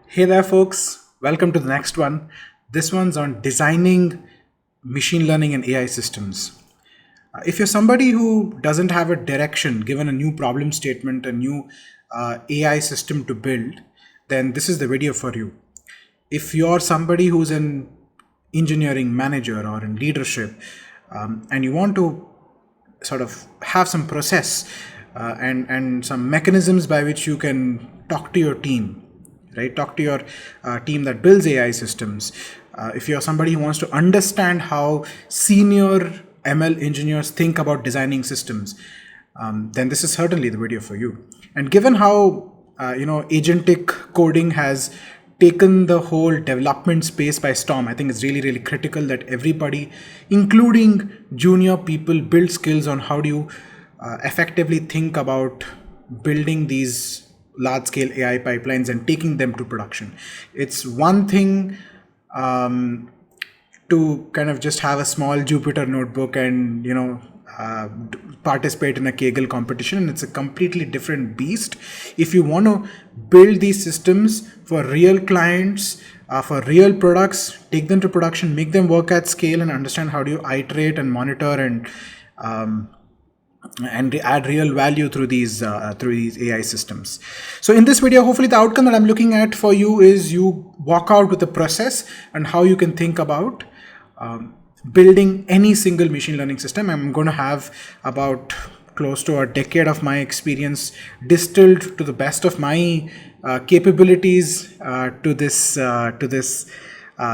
Hey there, folks. Welcome to the next one. This one's on designing machine learning and AI systems. If you're somebody who doesn't have a direction, given a new problem statement, a new AI system to build, then this is the video for you. If you're somebody who's an engineering manager or in leadership, and you want to sort of have some process and some mechanisms by which you can talk to your team, right? Talk to your team that builds AI systems. If you're somebody who wants to understand how senior ML engineers think about designing systems, then this is certainly the video for you. And given how agentic coding has taken the whole development space by storm, I think it's really, really critical that everybody, including junior people, build skills on how do you effectively think about building these large-scale AI pipelines and taking them to production. It's one thing to kind of just have a small Jupyter notebook and participate in a Kaggle competition, and it's a completely different beast if you want to build these systems for real clients, for real products, take them to production, make them work at scale, and understand how do you iterate and monitor and add real value through these AI systems. So in this video, hopefully the outcome that I'm looking at for you is you walk out with the process and how you can think about building any single machine learning system. I'm going to have about close to a decade of my experience distilled to the best of my capabilities to this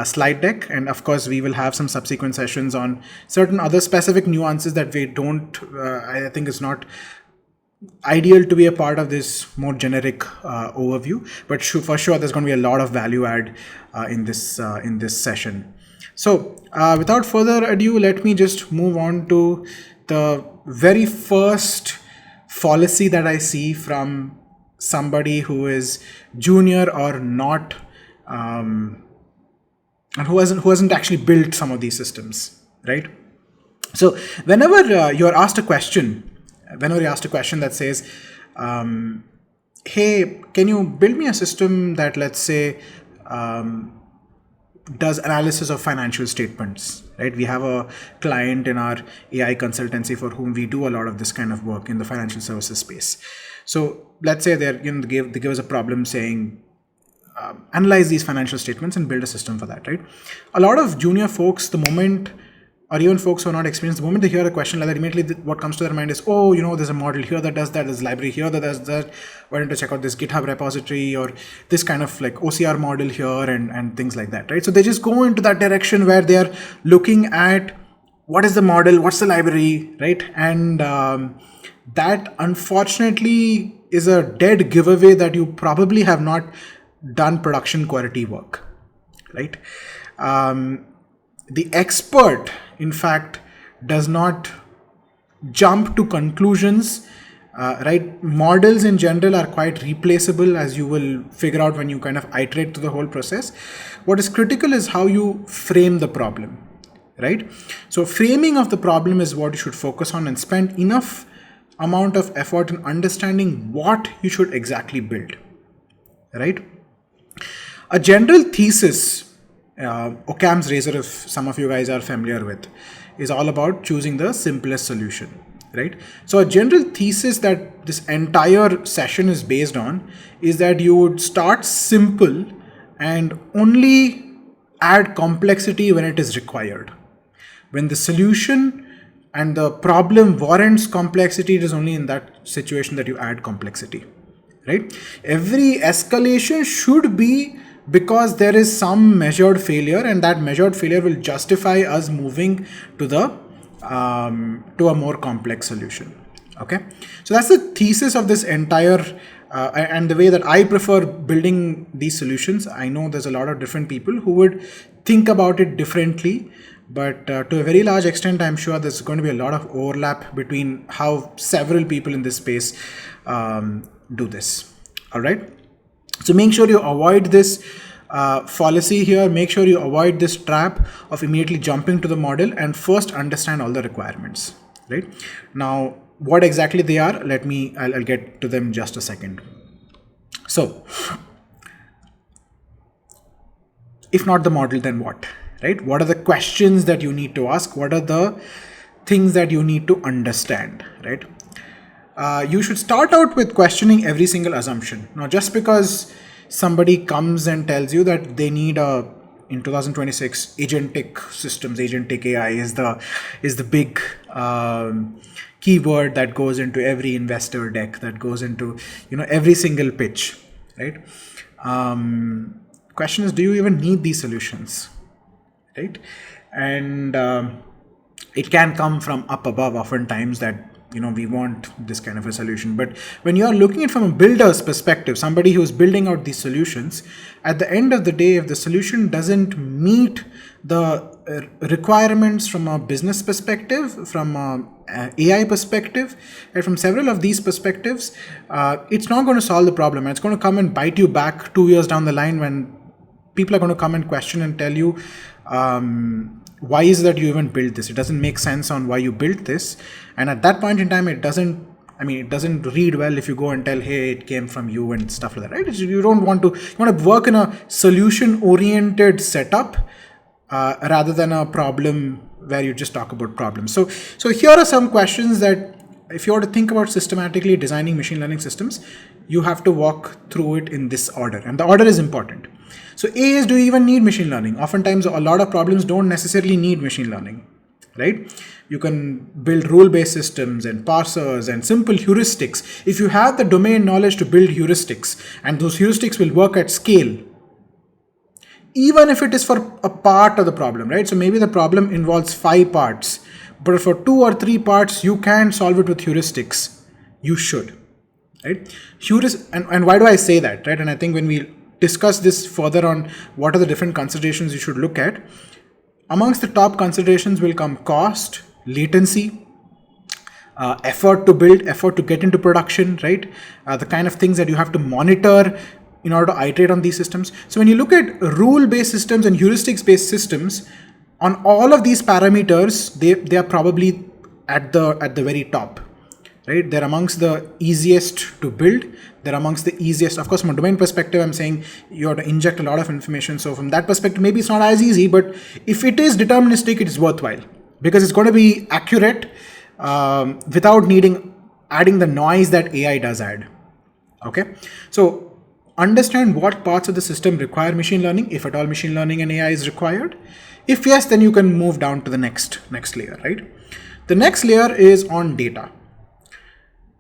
slide deck, and of course we will have some subsequent sessions on certain other specific nuances that we don't I think it's not ideal to be a part of this more generic overview, but for sure there's going to be a lot of value add in this session. So without further ado, let me just move on to the very first fallacy that I see from somebody who is junior or not, and who hasn't actually built some of these systems, right? So whenever you're asked a question that says, hey, can you build me a system that, let's say, does analysis of financial statements, right? We have a client in our AI consultancy for whom we do a lot of this kind of work in the financial services space. So let's say they give us a problem saying, analyze these financial statements and build a system for that, right? A lot of junior folks, the moment, or even folks who are not experienced, the moment they hear a question like that, immediately what comes to their mind is, oh, there's a model here that does that, there's a library here that does that, why don't you check out this GitHub repository or this kind of like OCR model here and things like that, right? So they just go into that direction where they are looking at what is the model, what's the library, right? And that unfortunately is a dead giveaway that you probably have not done production quality work, right? The expert, in fact, does not jump to conclusions, right? Models in general are quite replaceable, as you will figure out when you kind of iterate through the whole process. What is critical is how you frame the problem, right? So framing of the problem is what you should focus on and spend enough amount of effort in understanding what you should exactly build, right? A general thesis, Occam's razor, if some of you guys are familiar with, is all about choosing the simplest solution, right? So a general thesis that this entire session is based on is that you would start simple and only add complexity when it is required. When the solution and the problem warrants complexity, it is only in that situation that you add complexity, right? Every escalation should be because there is some measured failure, and that measured failure will justify us moving to the to a more complex solution. Okay, so that's the thesis of this entire and the way that I prefer building these solutions. I know there's a lot of different people who would think about it differently, but to a very large extent, I'm sure there's going to be a lot of overlap between how several people in this space do this. All right. So make sure you avoid this fallacy here. Make sure you avoid this trap of immediately jumping to the model and first understand all the requirements, right? Now, what exactly they are, I'll get to them in just a second. So If not the model, then what, right? What are the questions that you need to ask? What are the things that you need to understand, right? You should start out with questioning every single assumption. Now, just because somebody comes and tells you that they need in 2026 agentic systems, agentic AI is the big keyword that goes into every investor deck, that goes into every single pitch, right? Question is, do you even need these solutions, right? And it can come from up above oftentimes that we want this kind of a solution. But when you are looking at it from a builder's perspective, somebody who's building out these solutions, at the end of the day, if the solution doesn't meet the requirements from a business perspective, from a AI perspective, and from several of these perspectives, it's not going to solve the problem. And it's going to come and bite you back 2 years down the line when people are going to come and question and tell you, why is that you even built this? It doesn't make sense on why you built this. And at that point in time, it doesn't read well if you go and tell, hey, it came from you and stuff like that, right? You want to work in a solution-oriented setup rather than a problem where you just talk about problems. So here are some questions that if you were to think about systematically designing machine learning systems, you have to walk through it in this order. And the order is important. So A is, do you even need machine learning? Oftentimes, a lot of problems don't necessarily need machine learning, right? You can build rule-based systems and parsers and simple heuristics. If you have the domain knowledge to build heuristics, and those heuristics will work at scale, even if it is for a part of the problem, right? So maybe the problem involves 5 parts, but for 2 or 3 parts, you can solve it with heuristics. You should, right? And why do I say that, right? And I think when we discuss this further on what are the different considerations you should look at, amongst the top considerations will come cost, latency, effort to build, effort to get into production, right? The kind of things that you have to monitor in order to iterate on these systems. So when you look at rule-based systems and heuristics-based systems, on all of these parameters, they are probably at the very top, right? They're amongst the easiest to build. They're amongst the easiest. Of course, from a domain perspective, I'm saying you have to inject a lot of information. So from that perspective, maybe it's not as easy, but if it is deterministic, it is worthwhile because it's going to be accurate without adding the noise that AI does add. Okay. So understand what parts of the system require machine learning, if at all machine learning and AI is required. If yes, then you can move down to the next layer, right? The next layer is on data.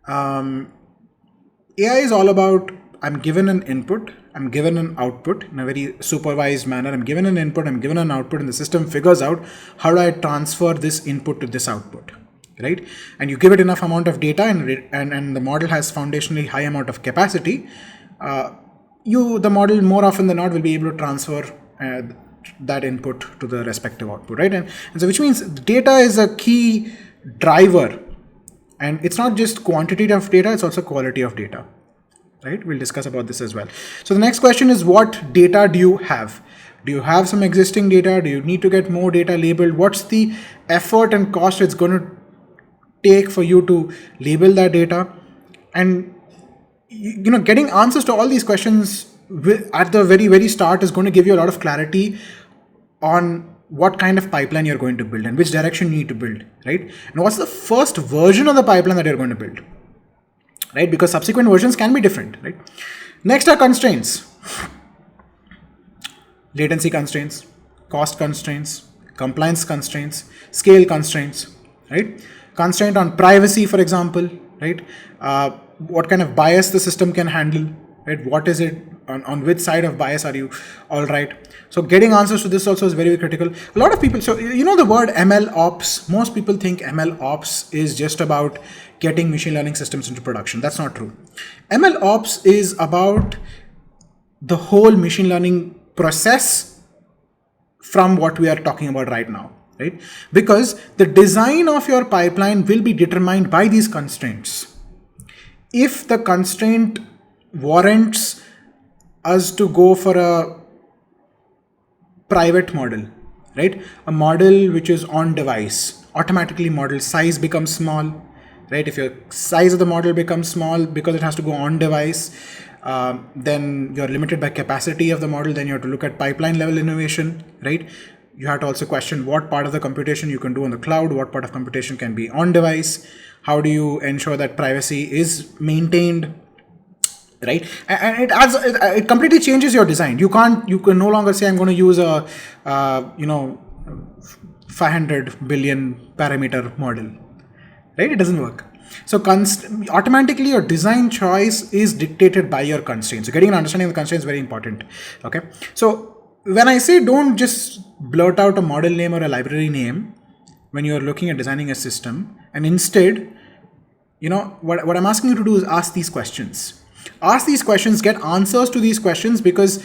AI is all about, I'm given an input, I'm given an output in a very supervised manner. I'm given an input, I'm given an output, and the system figures out how do I transfer this input to this output, right? And you give it enough amount of data and the model has foundationally high amount of capacity. The model more often than not will be able to transfer that input to the respective output, right? And so which means data is a key driver. And it's not just quantity of data, it's also quality of data, right? We'll discuss about this as well. So the next question is, what data do you have? Do you have some existing data? Do you need to get more data labeled? What's the effort and cost it's going to take for you to label that data? And getting answers to all these questions at the very, very start is going to give you a lot of clarity on what kind of pipeline you're going to build and which direction you need to build, right? And what's the first version of the pipeline that you're going to build, right? Because subsequent versions can be different, right? Next are constraints. Latency constraints, cost constraints, compliance constraints, scale constraints, right? Constraint on privacy, for example, right? What kind of bias the system can handle, right? What is it? On which side of bias are you all right? So getting answers to this also is very, very critical. A lot of people, so the word ML ops, most people think ML ops is just about getting machine learning systems into production. That's not true. ML ops is about the whole machine learning process from what we are talking about right now, right? Because the design of your pipeline will be determined by these constraints. If the constraint warrants us to go for a private model, right? A model which is on device, automatically model size becomes small, right? If your size of the model becomes small because it has to go on device, then you're limited by capacity of the model. Then you have to look at pipeline level innovation, right? You have to also question what part of the computation you can do on the cloud, what part of computation can be on device, how do you ensure that privacy is maintained, right? And it completely changes your design. You can no longer say I'm going to use a 500 billion parameter model, right? It doesn't work. So automatically your design choice is dictated by your constraints. So getting an understanding of the constraints is very important. Okay. So when I say don't just blurt out a model name or a library name when you're looking at designing a system, and instead, what I'm asking you to do is ask these questions. Ask these questions, get answers to these questions, because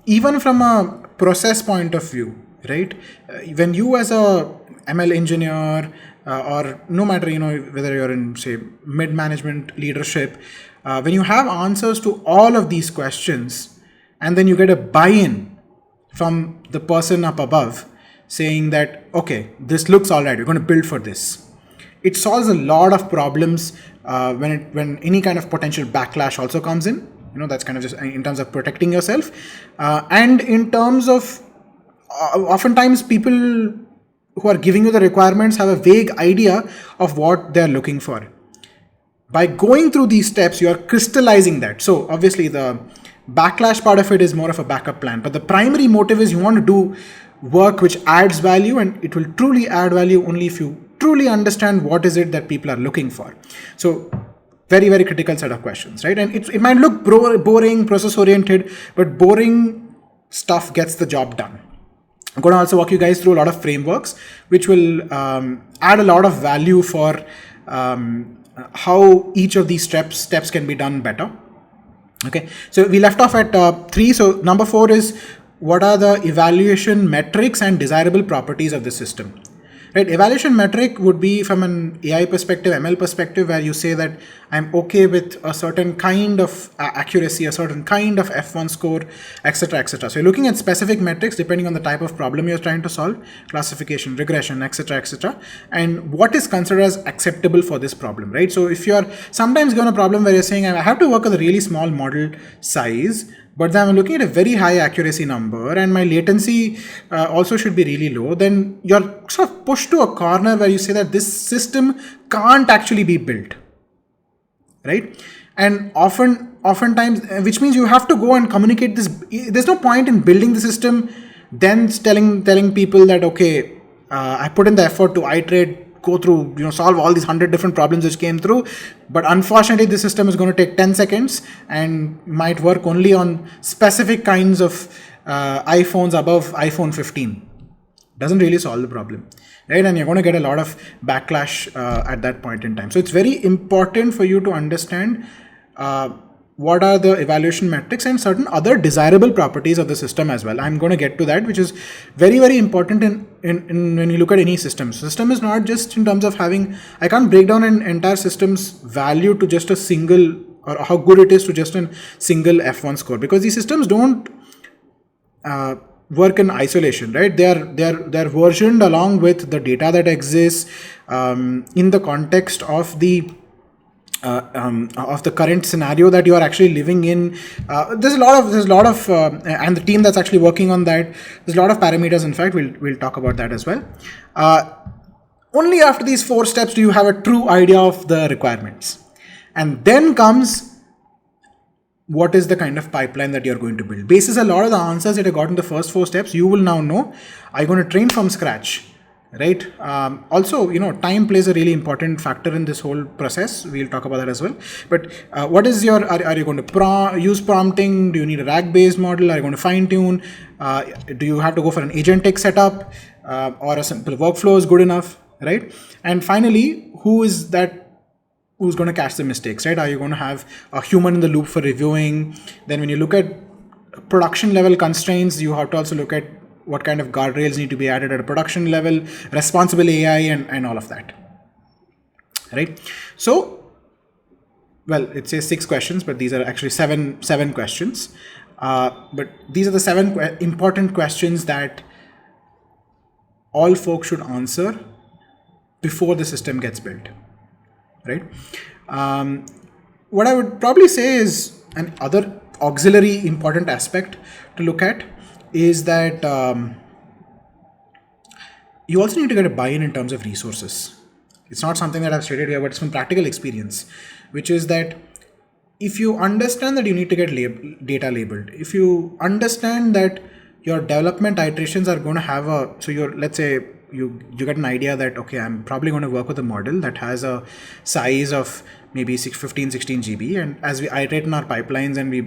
even from a process point of view, right? When you as a ML engineer or no matter, whether you're in, say, mid-management leadership, when you have answers to all of these questions, and then you get a buy-in from the person up above saying that, okay, this looks all right, we're going to build for this. It solves a lot of problems when any kind of potential backlash also comes in. That's kind of just in terms of protecting yourself. And in terms of, oftentimes people who are giving you the requirements have a vague idea of what they're looking for. By going through these steps, you are crystallizing that. So obviously the backlash part of it is more of a backup plan, but the primary motive is you want to do work which adds value, and it will truly add value only if you truly understand what is it that people are looking for. So very, very critical set of questions, right? And it might look boring, process oriented, but boring stuff gets the job done. I'm going to also walk you guys through a lot of frameworks which will add a lot of value for how each of these steps can be done better. Okay, so we left off at 3. So number 4 is, what are the evaluation metrics and desirable properties of the system? Right, evaluation metric would be from an AI perspective, ML perspective, where you say that I'm okay with a certain kind of accuracy, a certain kind of F1 score, etc., etc. So you're looking at specific metrics depending on the type of problem you're trying to solve, classification, regression, etc., etc., and what is considered as acceptable for this problem, right? So if you're sometimes given a problem where you're saying I have to work with a really small model size, but then I'm looking at a very high accuracy number and my latency also should be really low, then you're sort of pushed to a corner where you say that this system can't actually be built, right? And oftentimes, which means you have to go and communicate this. There's no point in building the system, then telling people that, okay, I put in the effort to iterate, go through, solve all these 100 different problems which came through, but unfortunately the system is going to take 10 seconds and might work only on specific kinds of iPhones above iPhone 15. Doesn't really solve the problem, right? And you're going to get a lot of backlash at that point in time. So it's very important for you to understand what are the evaluation metrics and certain other desirable properties of the system as well. I'm going to get to that, which is very, very important in when you look at any system. System is not just in terms of having, I can't break down an entire system's value to just a single, or how good it is to just a single F1 score, because these systems don't work in isolation, right? They're versioned along with the data that exists in the context of the current scenario that you are actually living in. There's a lot of and the team that's actually working on that, there's a lot of parameters. In fact, we'll talk about that as well. Only after these 4 steps do you have a true idea of the requirements, and then comes what is the kind of pipeline that you're going to build. Basis a lot of the answers that I got in the first 4 steps, you will now know, I'm going to train from scratch, right? Also, time plays a really important factor in this whole process. We'll talk about that as well. But what is your, are you going to use prompting? Do you need a RAG-based model? Are you going to fine tune? Do you have to go for an agentic setup or a simple workflow is good enough, right? And finally, who's going to catch the mistakes, right? Are you going to have a human in the loop for reviewing? Then when you look at production level constraints, you have to also look at what kind of guardrails need to be added at a production level, responsible AI, and all of that, right? So, well, it says 6 questions, but these are actually seven questions. But these are the 7 important questions that all folks should answer before the system gets built, right? what I would probably say is an other auxiliary important aspect to look at is that you also need to get a buy-in in terms of resources. It's not something that I've stated here, but it's from practical experience, which is that if you understand that you need to get data labeled, if you understand that your development iterations are going to have let's say you get an idea that, okay, I'm probably going to work with a model that has a size of maybe 16 GB, and as we iterate in our pipelines and we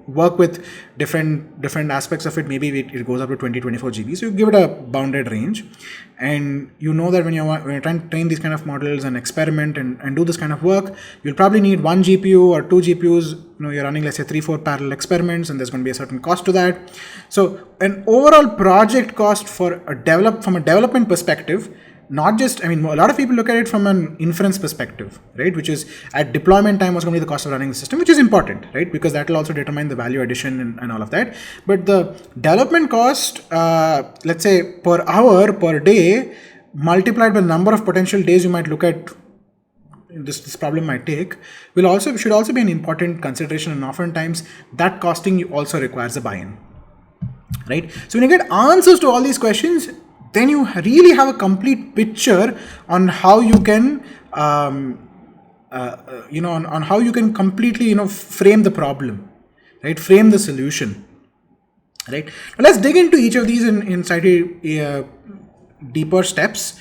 work with different aspects of it, maybe it goes up to 24 GB. So you give it a bounded range, and that when you're trying to train these kind of models and experiment and do this kind of work, you'll probably need 1 GPU or 2 GPUs. You're running, let's say, 3-4 parallel experiments, and there's going to be a certain cost to that. So an overall project cost from a development perspective, not just, a lot of people look at it from an inference perspective, right? Which is at deployment time, what's going to be the cost of running the system, which is important, right? Because that will also determine the value addition and all of that. But the development cost, let's say per hour, per day, multiplied by the number of potential days you might look at this problem might take, should also be an important consideration. And oftentimes that costing also requires a buy-in, right? So when you get answers to all these questions, then you really have a complete picture on how you can, on how you can completely, frame the problem, right? Frame the solution, right? Now let's dig into each of these in slightly deeper steps.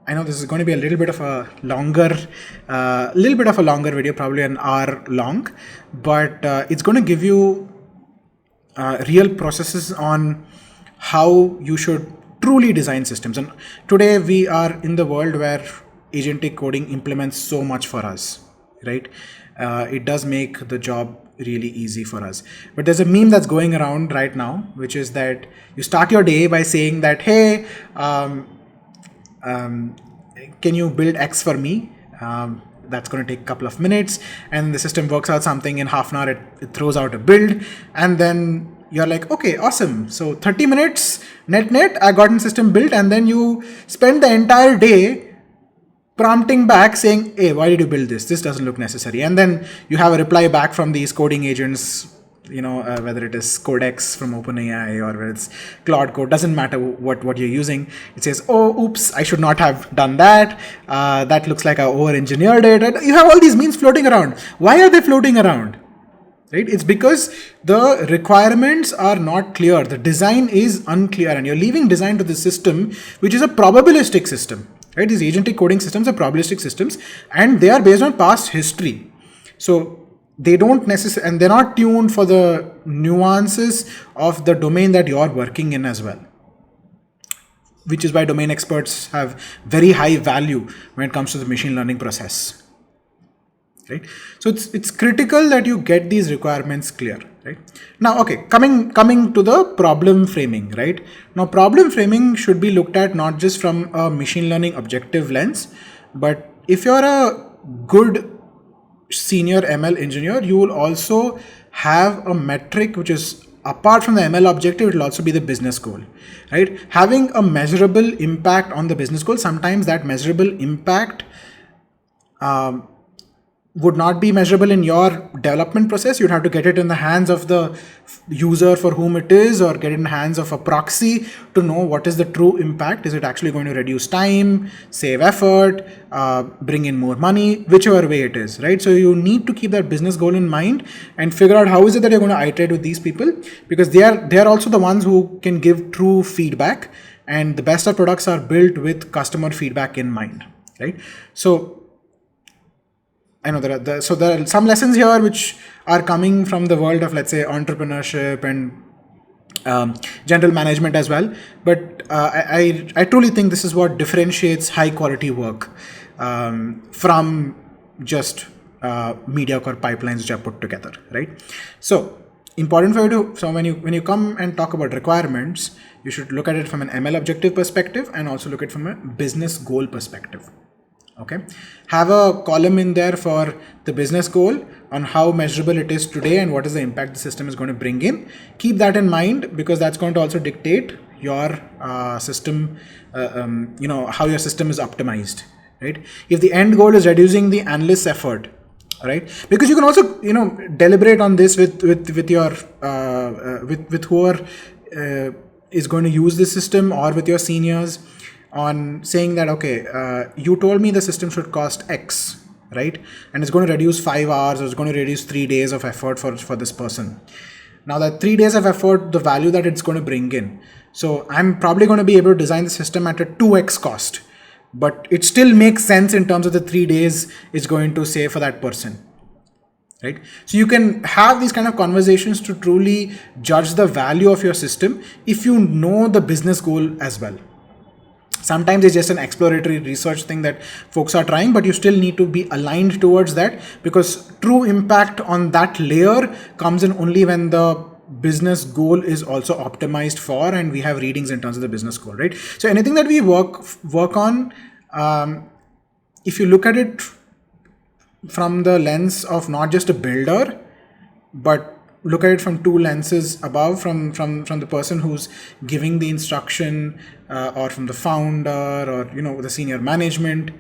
I know this is going to be a little bit of a longer video, probably an hour long, but it's going to give you real processes on how you should truly design systems. And today we are in the world where agentic coding implements so much for us, right? It does make the job really easy for us. But there's a meme that's going around right now, which is that you start your day by saying that, hey, can you build X for me? That's going to take a couple of minutes, and the system works out something in half an hour. It throws out a build, and then you're like, okay, awesome. So 30 minutes net, I got a system built, and then you spend the entire day prompting back saying, hey, why did you build this? This doesn't look necessary. And then you have a reply back from these coding agents, whether it is Codex from OpenAI or whether it's Claude Code, doesn't matter what you're using. It says, oh, oops, I should not have done that. That looks like I over-engineered it. And you have all these memes floating around. Why are they floating around? Right? It's because the requirements are not clear. The design is unclear, and you're leaving design to the system, which is a probabilistic system. Right? These agentic coding systems are probabilistic systems, and they are based on past history. So they don't necessarily, and they're not tuned for the nuances of the domain that you're working in as well. Which is why domain experts have very high value when it comes to the machine learning process. Right? So it's critical that you get these requirements clear, right? Now, okay, coming to the problem framing, right? Now, problem framing should be looked at not just from a machine learning objective lens, but if you're a good senior ML engineer, you will also have a metric which is apart from the ML objective. It will also be the business goal, right? Having a measurable impact on the business goal. Sometimes that measurable impact would not be measurable in your development process. You'd have to get it in the hands of the user for whom it is, or get it in the hands of a proxy to know what is the true impact. Is it actually going to reduce time, save effort, bring in more money, whichever way it is, right? So you need to keep that business goal in mind and figure out how is it that you're going to iterate with these people, because they are also the ones who can give true feedback, and the best of products are built with customer feedback in mind, right? So I know there are some lessons here which are coming from the world of, let's say, entrepreneurship and general management as well. But I truly think this is what differentiates high quality work from just mediocre pipelines which are put together, right? So important for you to, so when you come and talk about requirements, you should look at it from an ML objective perspective and also look at it from a business goal perspective. Okay, have a column in there for the business goal on how measurable it is today and what is the impact the system is going to bring in. Keep that in mind, because that's going to also dictate your system, how your system is optimized, right? If the end goal is reducing the analyst's effort, right? Because you can also, deliberate on this with your with whoever is going to use this system, or with your seniors, on saying that, okay, you told me the system should cost X, right? And it's going to reduce 5 hours, or it's going to reduce 3 days of effort for this person. Now that 3 days of effort, the value that it's going to bring in, so I'm probably going to be able to design the system at a 2x cost, but it still makes sense in terms of the 3 days it's going to save for that person, right? So you can have these kind of conversations to truly judge the value of your system if you know the business goal as well. Sometimes it's just an exploratory research thing that folks are trying, but you still need to be aligned towards that, because true impact on that layer comes in only when the business goal is also optimized for, and we have readings in terms of the business goal, right? So anything that we work on, if you look at it from the lens of not just a builder, but look at it from two lenses above, from the person who's giving the instruction, or from the founder, or the senior management,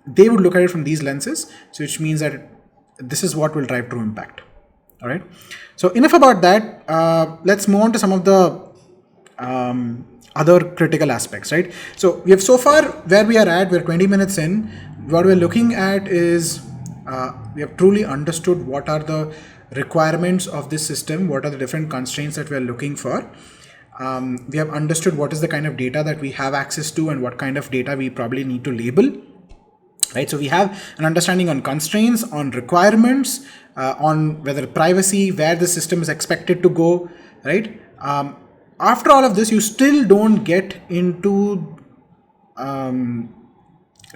they would look at it from these lenses. So which means that this is what will drive true impact. All right, so enough about that. Let's move on to some of the other critical aspects, right? So we have, so far where we are at, we're 20 minutes in. What we're looking at is we have truly understood what are the requirements of this system, what are the different constraints that we are looking for. We have understood what is the kind of data that we have access to, and what kind of data we probably need to label, right? So we have an understanding on constraints, on requirements, on whether privacy, where the system is expected to go, right? After all of this, you still don't get into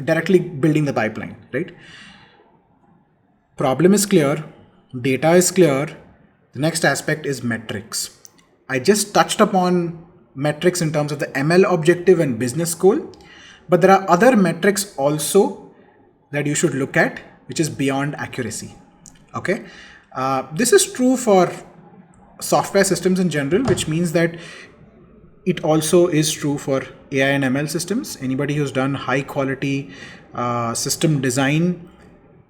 directly building the pipeline, right? Problem is clear, data is clear. The next aspect is metrics. I just touched upon metrics in terms of the ML objective and business goal, but there are other metrics also that you should look at, which is beyond accuracy. Okay, this is true for software systems in general, which means that it also is true for AI and ML systems. Anybody who's done high quality system design,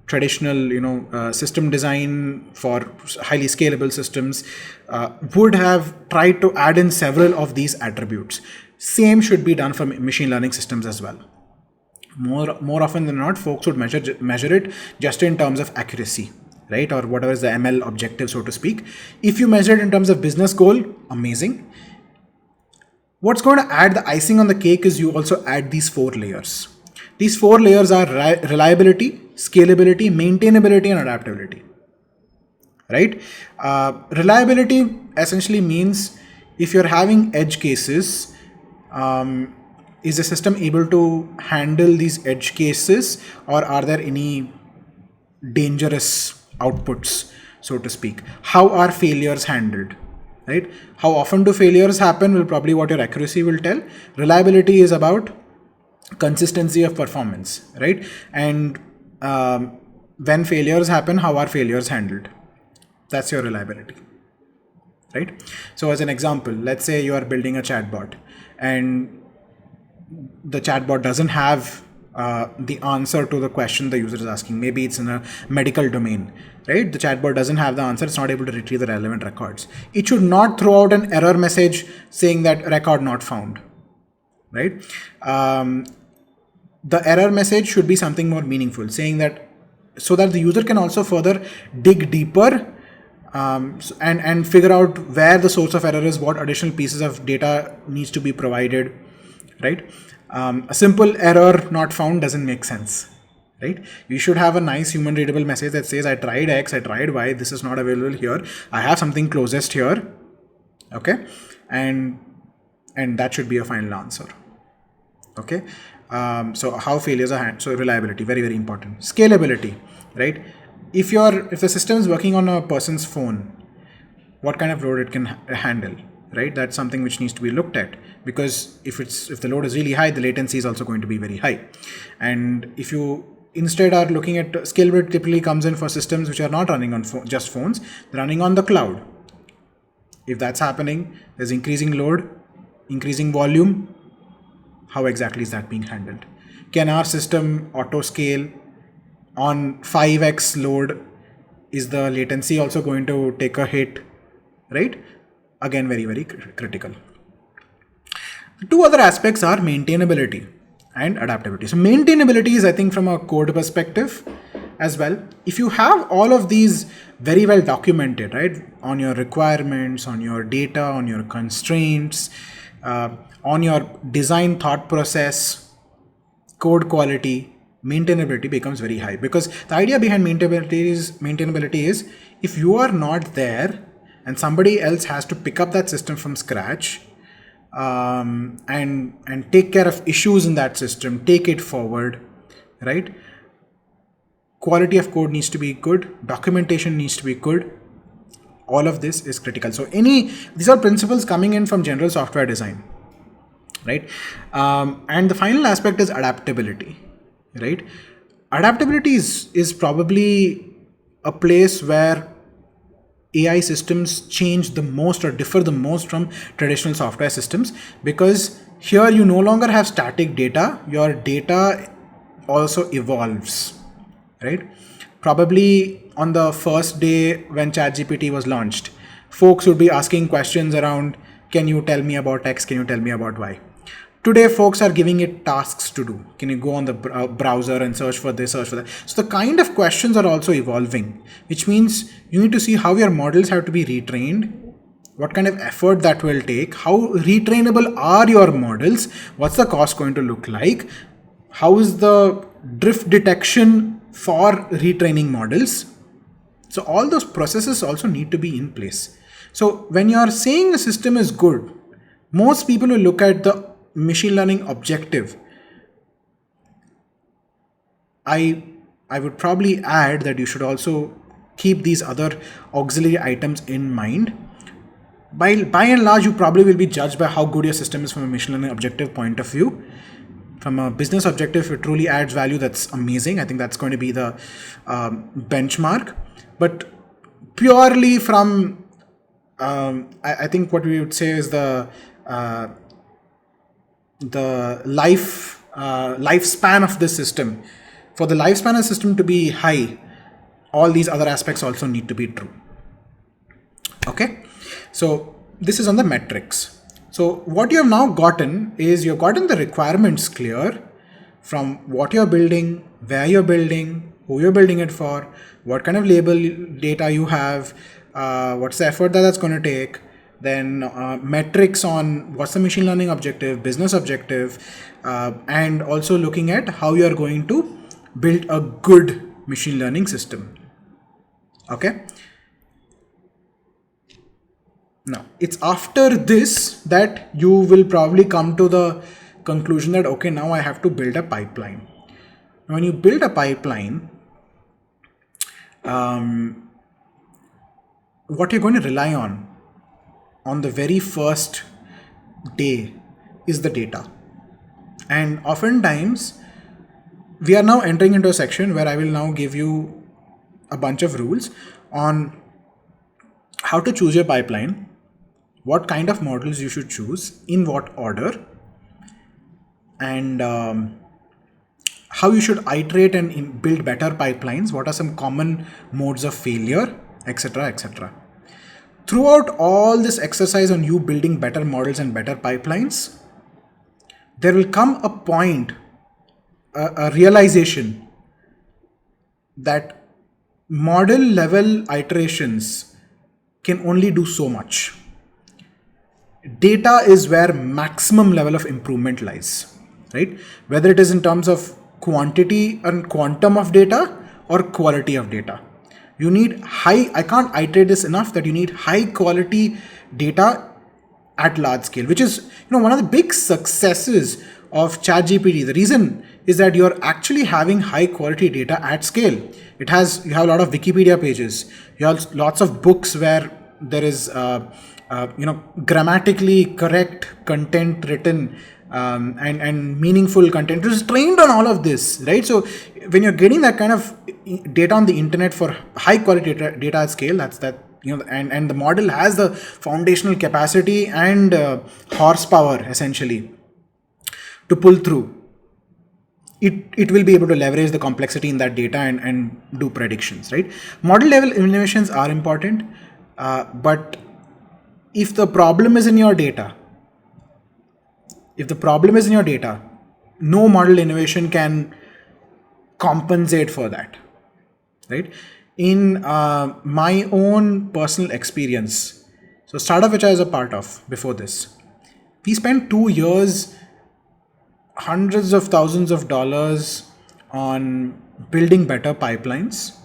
traditional system design for highly scalable systems, would have tried to add in several of these attributes. Same should be done for machine learning systems as well. More often than not, folks would measure it just in terms of accuracy, right? Or whatever is the ML objective, so to speak. If you measure it in terms of business goal, amazing. What's going to add the icing on the cake is you also add these 4 layers. These 4 layers are reliability, scalability, maintainability, and adaptability, right? Reliability essentially means if you're having edge cases, is the system able to handle these edge cases, or are there any dangerous outputs, so to speak? How are failures handled, right? How often do failures happen will probably what your accuracy will tell. Reliability is about consistency of performance, right? And when failures happen, how are failures handled? That's your reliability, right? So as an example, let's say you are building a chatbot, and the chatbot doesn't have the answer to the question the user is asking. Maybe it's in a medical domain, right? The chatbot doesn't have the answer. It's not able to retrieve the relevant records. It should not throw out an error message saying that record not found, right? The error message should be something more meaningful, saying that, so that the user can also further dig deeper and figure out where the source of error is, what additional pieces of data needs to be provided, right? A simple error not found doesn't make sense, right? You should have a nice human readable message that says, I tried X, I tried Y, this is not available here, I have something closest here, okay? And that should be a final answer, okay? So how failures are handled. So reliability, very, very important. Scalability, right? If the system is working on a person's phone, what kind of load it can handle, right? That's something which needs to be looked at, because if the load is really high, the latency is also going to be very high. And if you instead are looking at scalability, typically comes in for systems which are not running on just phones, they're running on the cloud. If that's happening, there's increasing load, increasing volume. How exactly is that being handled? Can our system auto scale on 5x load, is the latency also going to take a hit, right? Again, very, very critical. Two other aspects are maintainability and adaptability. So maintainability is, I think, from a code perspective as well. If you have all of these very well documented, right, on your requirements, on your data, on your constraints, on your design thought process, code quality, maintainability becomes very high. Because the idea behind maintainability is if you are not there and somebody else has to pick up that system from scratch, and take care of issues in that system, take it forward, right? Quality of code needs to be good, documentation needs to be good. All of this is critical. So these are principles coming in from general software design, right? And the final aspect is adaptability, right? Adaptability is probably a place where AI systems change the most or differ the most from traditional software systems, because here you no longer have static data, your data also evolves, right? Probably on the first day when ChatGPT was launched, folks would be asking questions around, can you tell me about X, can you tell me about Y? Today, folks are giving it tasks to do. Can you go on the browser and search for this, search for that? So the kind of questions are also evolving, which means you need to see how your models have to be retrained, what kind of effort that will take, how retrainable are your models, what's the cost going to look like, how is the drift detection for retraining models. So all those processes also need to be in place. So when you are saying a system is good, most people will look at the machine learning objective. I would probably add that you should also keep these other auxiliary items in mind. By and large, you probably will be judged by how good your system is from a machine learning objective point of view. From a business objective, if it truly adds value, that's amazing. I think that's going to be the benchmark. But purely from, I think what we would say is the lifespan of the system. For the lifespan of the system to be high, all these other aspects also need to be true. Okay, so this is on the metrics. So what you have now gotten is you've gotten the requirements clear from what you're building, where you're building, who you're building it for, what kind of label data you have, what's the effort that's going to take, then metrics on what's the machine learning objective, business objective, and also looking at how you're going to build a good machine learning system. Okay. Now, it's after this that you will probably come to the conclusion that, okay, now I have to build a pipeline. Now, when you build a pipeline, what you're going to rely on the very first day is the data. And oftentimes, we are now entering into a section where I will now give you a bunch of rules on how to choose your pipeline, what kind of models you should choose, in what order, and how you should iterate and build better pipelines, what are some common modes of failure, etc., etc. Throughout all this exercise on you building better models and better pipelines, there will come a point, a realization that model level iterations can only do so much. Data is where maximum level of improvement lies, right? Whether it is in terms of quantity and quantum of data or quality of data. You need I can't iterate this enough, that you need high quality data at large scale, which is, one of the big successes of ChatGPT. The reason is that you're actually having high quality data at scale. You have a lot of Wikipedia pages. You have lots of books where there is, grammatically correct content written, and meaningful content. It is trained on all of this, right? So when you're getting that kind of data on the internet for high quality data at scale, and the model has the foundational capacity and horsepower essentially to pull through. it will be able to leverage the complexity in that data and do predictions, right? Model level innovations are important, but if the problem is in your data, no model innovation can compensate for that, right? In my own personal experience, so startup which I was a part of before this, we spent 2 years, hundreds of thousands of dollars on building better pipelines.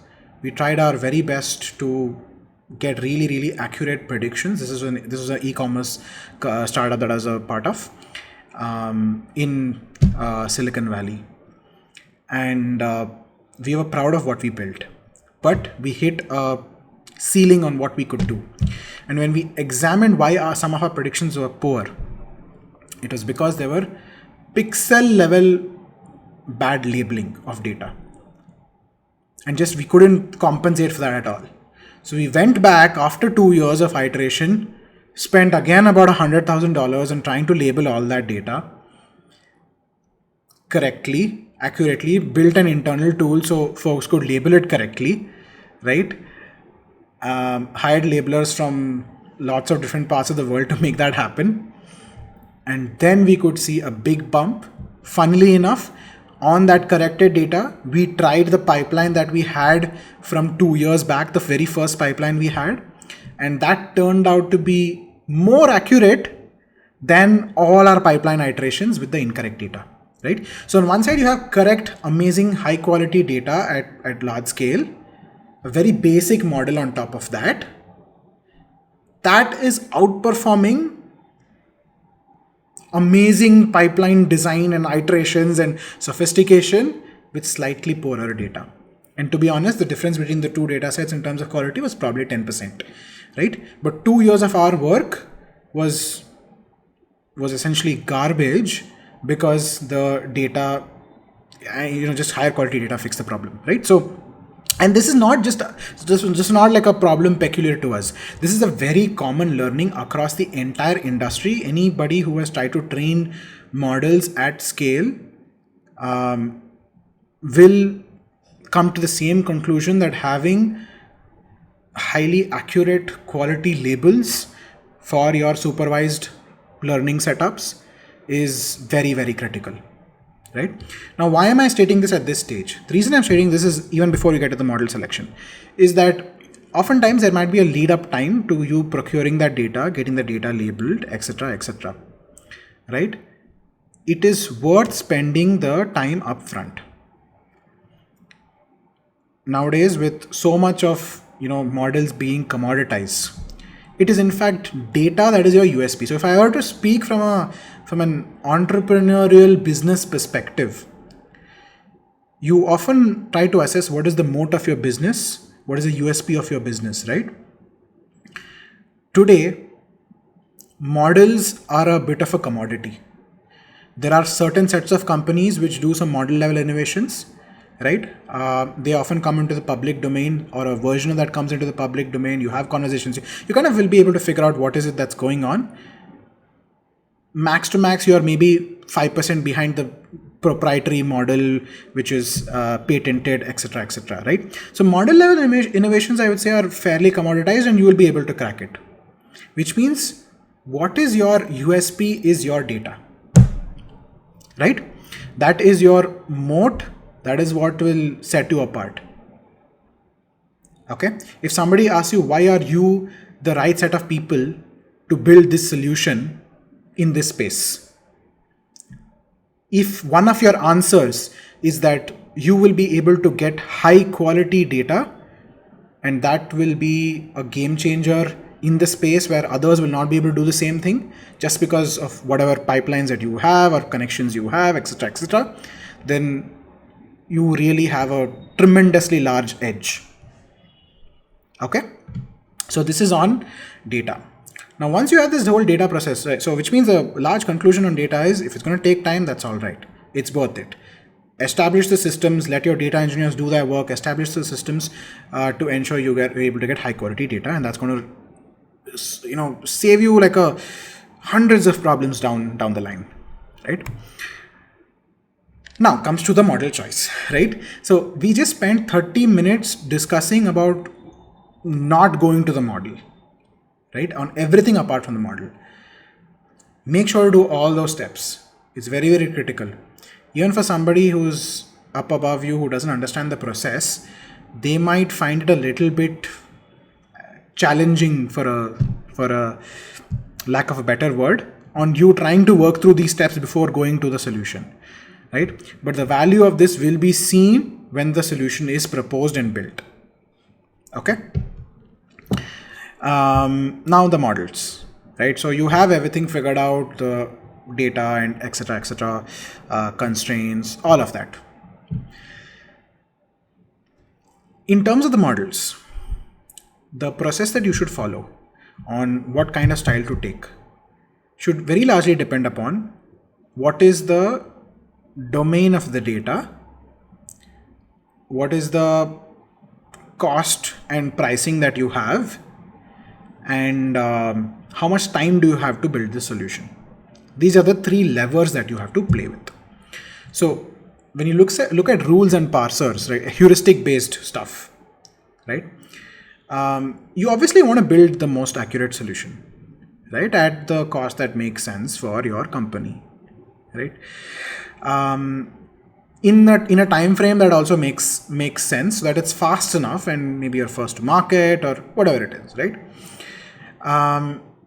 We tried our very best to get really accurate predictions. This was an e-commerce startup that I was a part of in Silicon Valley, and we were proud of what we built, but we hit a ceiling on what we could do. And when we examined why some of our predictions were poor, it was because there were pixel level bad labeling of data, and just we couldn't compensate for that at all. So we went back after 2 years of iteration, spent again about $100,000 on trying to label all that data correctly, accurately, built an internal tool so folks could label it correctly, right? Hired labelers from lots of different parts of the world to make that happen. And then we could see a big bump. Funnily enough, on that corrected data, we tried the pipeline that we had from 2 years back, the very first pipeline we had, and that turned out to be more accurate than all our pipeline iterations with the incorrect data, right? So on one side, you have correct, amazing, high quality data at large scale, a very basic model on top of that. That is outperforming amazing pipeline design and iterations and sophistication with slightly poorer data. And to be honest, the difference between the two data sets in terms of quality was probably 10%, right? But 2 years of our work was essentially garbage because the data, just higher quality data fixed the problem, right? So, and this is not just not like a problem peculiar to us. This is a very common learning across the entire industry. Anybody who has tried to train models at scale will come to the same conclusion that having highly accurate quality labels for your supervised learning setups is very critical. Right? Now, why am I stating this at this stage? The reason I'm stating this is even before you get to the model selection, is that oftentimes there might be a lead up time to you procuring that data, getting the data labeled, etc. Right? It is worth spending the time upfront. Nowadays, with so much of models being commoditized, it is in fact data that is your USP. So if I were to speak from an entrepreneurial business perspective, you often try to assess what is the moat of your business, what is the USP of your business, right? Today, models are a bit of a commodity. There are certain sets of companies which do some model level innovations, right? They often come into the public domain, or a version of that comes into the public domain. You have conversations. You kind of will be able to figure out what is it that's going on. Max to max, you are maybe 5% behind the proprietary model, which is patented, etc., right? So model level innovations, I would say, are fairly commoditized, and you will be able to crack it. Which means what is your USP is your data, right? That is your moat. That is what will set you apart. Okay. If somebody asks you, why are you the right set of people to build this solution in this space? If one of your answers is that you will be able to get high quality data, and that will be a game changer in the space where others will not be able to do the same thing just because of whatever pipelines that you have or connections you have, etc., then you really have a tremendously large edge. Okay. So this is on data. Now, once you have this whole data process, right, so which means a large conclusion on data is, if it's going to take time, that's all right. It's worth it. Establish the systems, let your data engineers do their work, establish the systems to ensure you're able to get high quality data, and that's going to, save you like hundreds of problems down the line, right? Now comes to the model choice, right? So we just spent 30 minutes discussing about not going to the model, right? On everything apart from the model. Make sure to do all those steps. It's very, very critical. Even for somebody who's up above you, who doesn't understand the process, they might find it a little bit challenging, for a lack of a better word, on you trying to work through these steps before going to the solution, right? But the value of this will be seen when the solution is proposed and built. Okay. Now the models, right? So you have everything figured out, the data and etc, constraints, all of that. In terms of the models, the process that you should follow on what kind of style to take should very largely depend upon what is the domain of the data, what is the cost and pricing that you have, and how much time do you have to build the solution. These are the three levers that you have to play with. So when you look at rules and parsers, right, heuristic based stuff, right, you obviously want to build the most accurate solution, right, at the cost that makes sense for your company, right, in a time frame that also makes sense, so that it's fast enough and maybe you're first to market or whatever it is, right?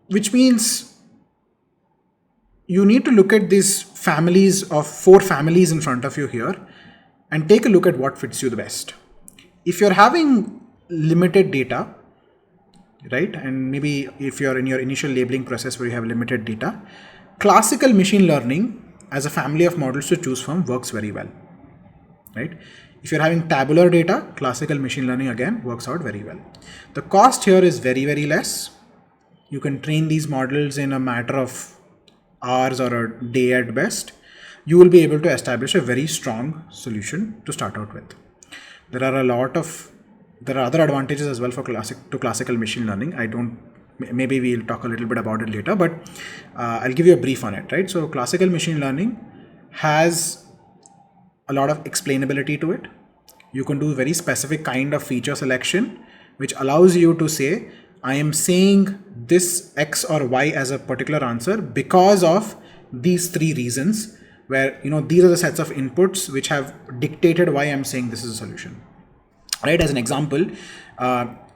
Which means you need to look at these families of 4 families in front of you here and take a look at what fits you the best. If you're having limited data, right, and maybe if you're in your initial labeling process where you have limited data, classical machine learning as a family of models to choose from works very well, right? If you're having tabular data, classical machine learning again works out very well. The cost here is very, very less. You can train these models in a matter of hours or a day at best. You will be able to establish a very strong solution to start out with. There are other advantages as well for classical machine learning. Maybe we'll talk a little bit about it later, but I'll give you a brief on it, right? So classical machine learning has a lot of explainability to it. You can do very specific kind of feature selection, which allows you to say, I am saying this X or Y as a particular answer because of these 3 reasons, where, these are the sets of inputs which have dictated why I'm saying this is a solution, right? As an example,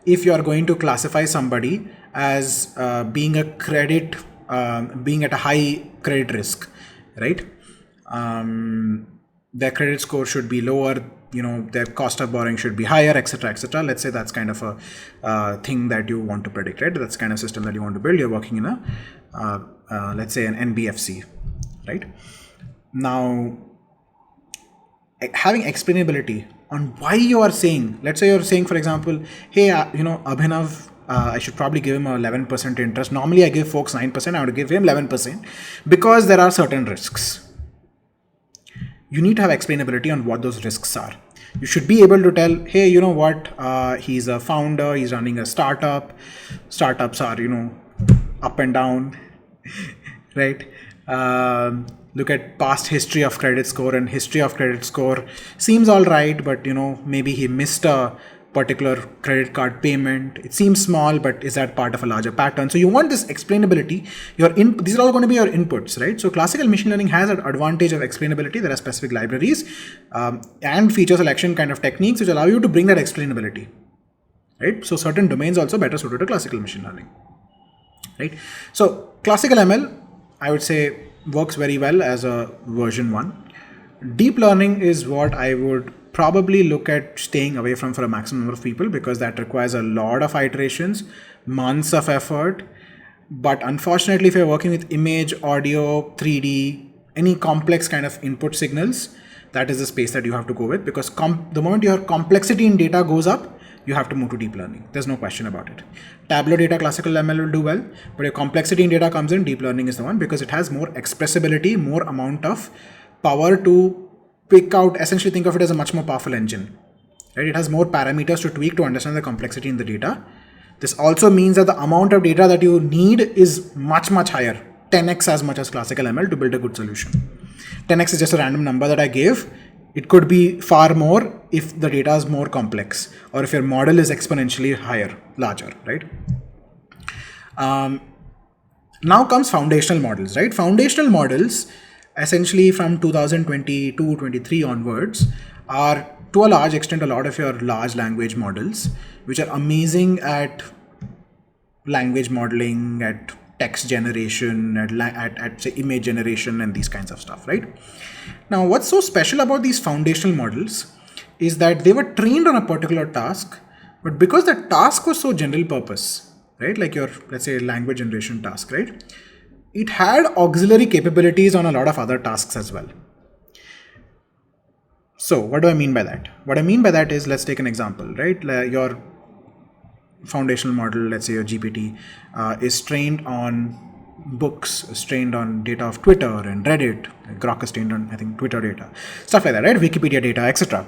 if you are going to classify somebody as being at a high credit risk, right? Their credit score should be lower, their cost of borrowing should be higher, etc, etc. Let's say that's kind of a thing that you want to predict, right? That's kind of system that you want to build. You're working in let's say an NBFC, right? Now, having explainability on why you are saying, let's say you're saying, for example, hey, Abhinav, I should probably give him 11% interest. Normally I give folks 9%, I want to give him 11% because there are certain risks. You need to have explainability on what those risks are. You should be able to tell, hey, you know what, he's a founder, he's running a startup. Startups are, up and down, right? Look at past history of credit score, and history of credit score seems all right, but maybe he missed a particular credit card payment. It seems small, but is that part of a larger pattern? So you want this explainability. These are all going to be your inputs, right? So classical machine learning has an advantage of explainability. There are specific libraries and feature selection kind of techniques which allow you to bring that explainability, right? So certain domains also better suited to classical machine learning, right? So classical ML, I would say, works very well as a version 1. Deep learning is what I would probably look at staying away from for a maximum number of people, because that requires a lot of iterations, months of effort. But unfortunately, if you're working with image, audio, 3D, any complex kind of input signals, that is the space that you have to go with, because the moment your complexity in data goes up, you have to move to deep learning. There's no question about it. Tabular data, classical ML will do well, but your complexity in data comes in, deep learning is the one, because it has more expressibility, more amount of power to pick out. Essentially think of it as a much more powerful engine, right? It has more parameters to tweak to understand the complexity in the data. This also means that the amount of data that you need is much, much higher, 10x as much as classical ML to build a good solution. 10x is just a random number that I gave. It could be far more if the data is more complex or if your model is exponentially higher, larger, right? Now comes foundational models, right? Foundational models, essentially from 2022-23 onwards, are to a large extent a lot of your large language models, which are amazing at language modeling, at text generation, at say, image generation and these kinds of stuff, right? Now, what's so special about these foundational models is that they were trained on a particular task, but because the task was so general purpose, right? Like your, let's say, language generation task, right? It had auxiliary capabilities on a lot of other tasks as well. So what do I mean by that? What I mean by that is, let's take an example, right? Your foundational model, let's say your GPT, is trained on books, is trained on data of Twitter and Reddit. Grok is trained on, I think, Twitter data, stuff like that, right? Wikipedia data, etc.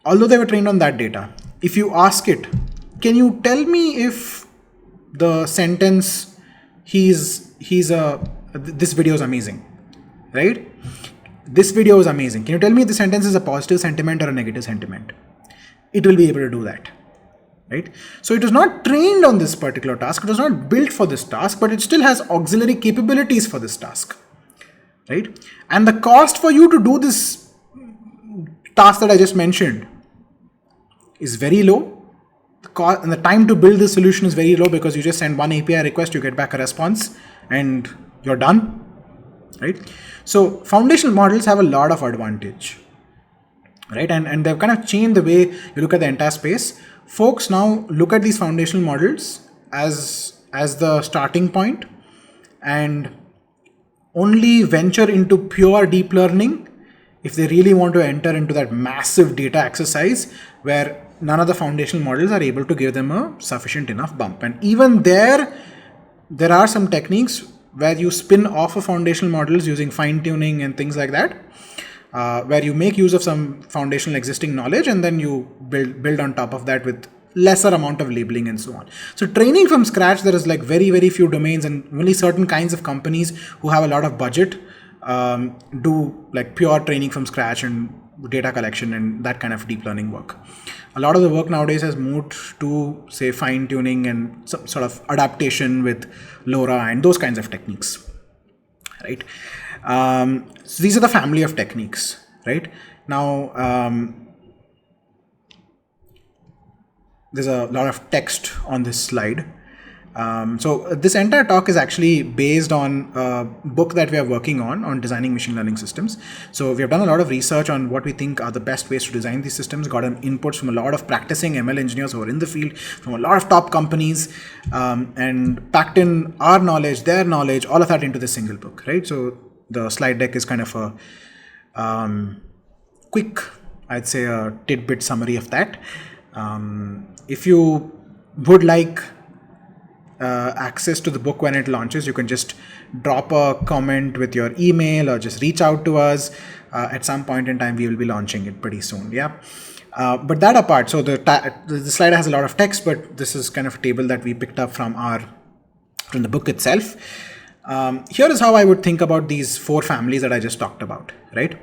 Although they were trained on that data, if you ask it, can you tell me if the sentence this video is amazing, right? This video is amazing. Can you tell me if the sentence is a positive sentiment or a negative sentiment? It will be able to do that, right? So it was not trained on this particular task. It was not built for this task, but it still has auxiliary capabilities for this task, right? And the cost for you to do this task that I just mentioned is very low. And the time to build this solution is very low because you just send one API request, you get back a response, and you're done, right? So foundational models have a lot of advantage, right? And they've kind of changed the way you look at the entire space. Folks now look at these foundational models as the starting point and only venture into pure deep learning if they really want to enter into that massive data exercise where none of the foundational models are able to give them a sufficient enough bump. And even there are some techniques where you spin off of foundational models using fine-tuning and things like that, where you make use of some foundational existing knowledge and then you build on top of that with lesser amount of labeling and so on. So training from scratch, there is like very, very few domains, and only certain kinds of companies who have a lot of budget do like pure training from scratch and data collection and that kind of deep learning work. A lot of the work nowadays has moved to, say, fine tuning and some sort of adaptation with LoRa and those kinds of techniques, right? So these are the family of techniques, right? Now, there's a lot of text on this slide. So this entire talk is actually based on a book that we are working on designing machine learning systems. So we have done a lot of research on what we think are the best ways to design these systems, gotten inputs from a lot of practicing ML engineers who are in the field, from a lot of top companies, and packed in our knowledge, their knowledge, all of that into this single book, right? So the slide deck is kind of a quick, I'd say, a tidbit summary of that. If you would like access to the book when it launches, you can just drop a comment with your email or just reach out to us. At some point in time, we will be launching it pretty soon. Yeah. But that apart, so the slide has a lot of text, but this is kind of a table that we picked up from the book itself. Here is how I would think about these four families that I just talked about, right?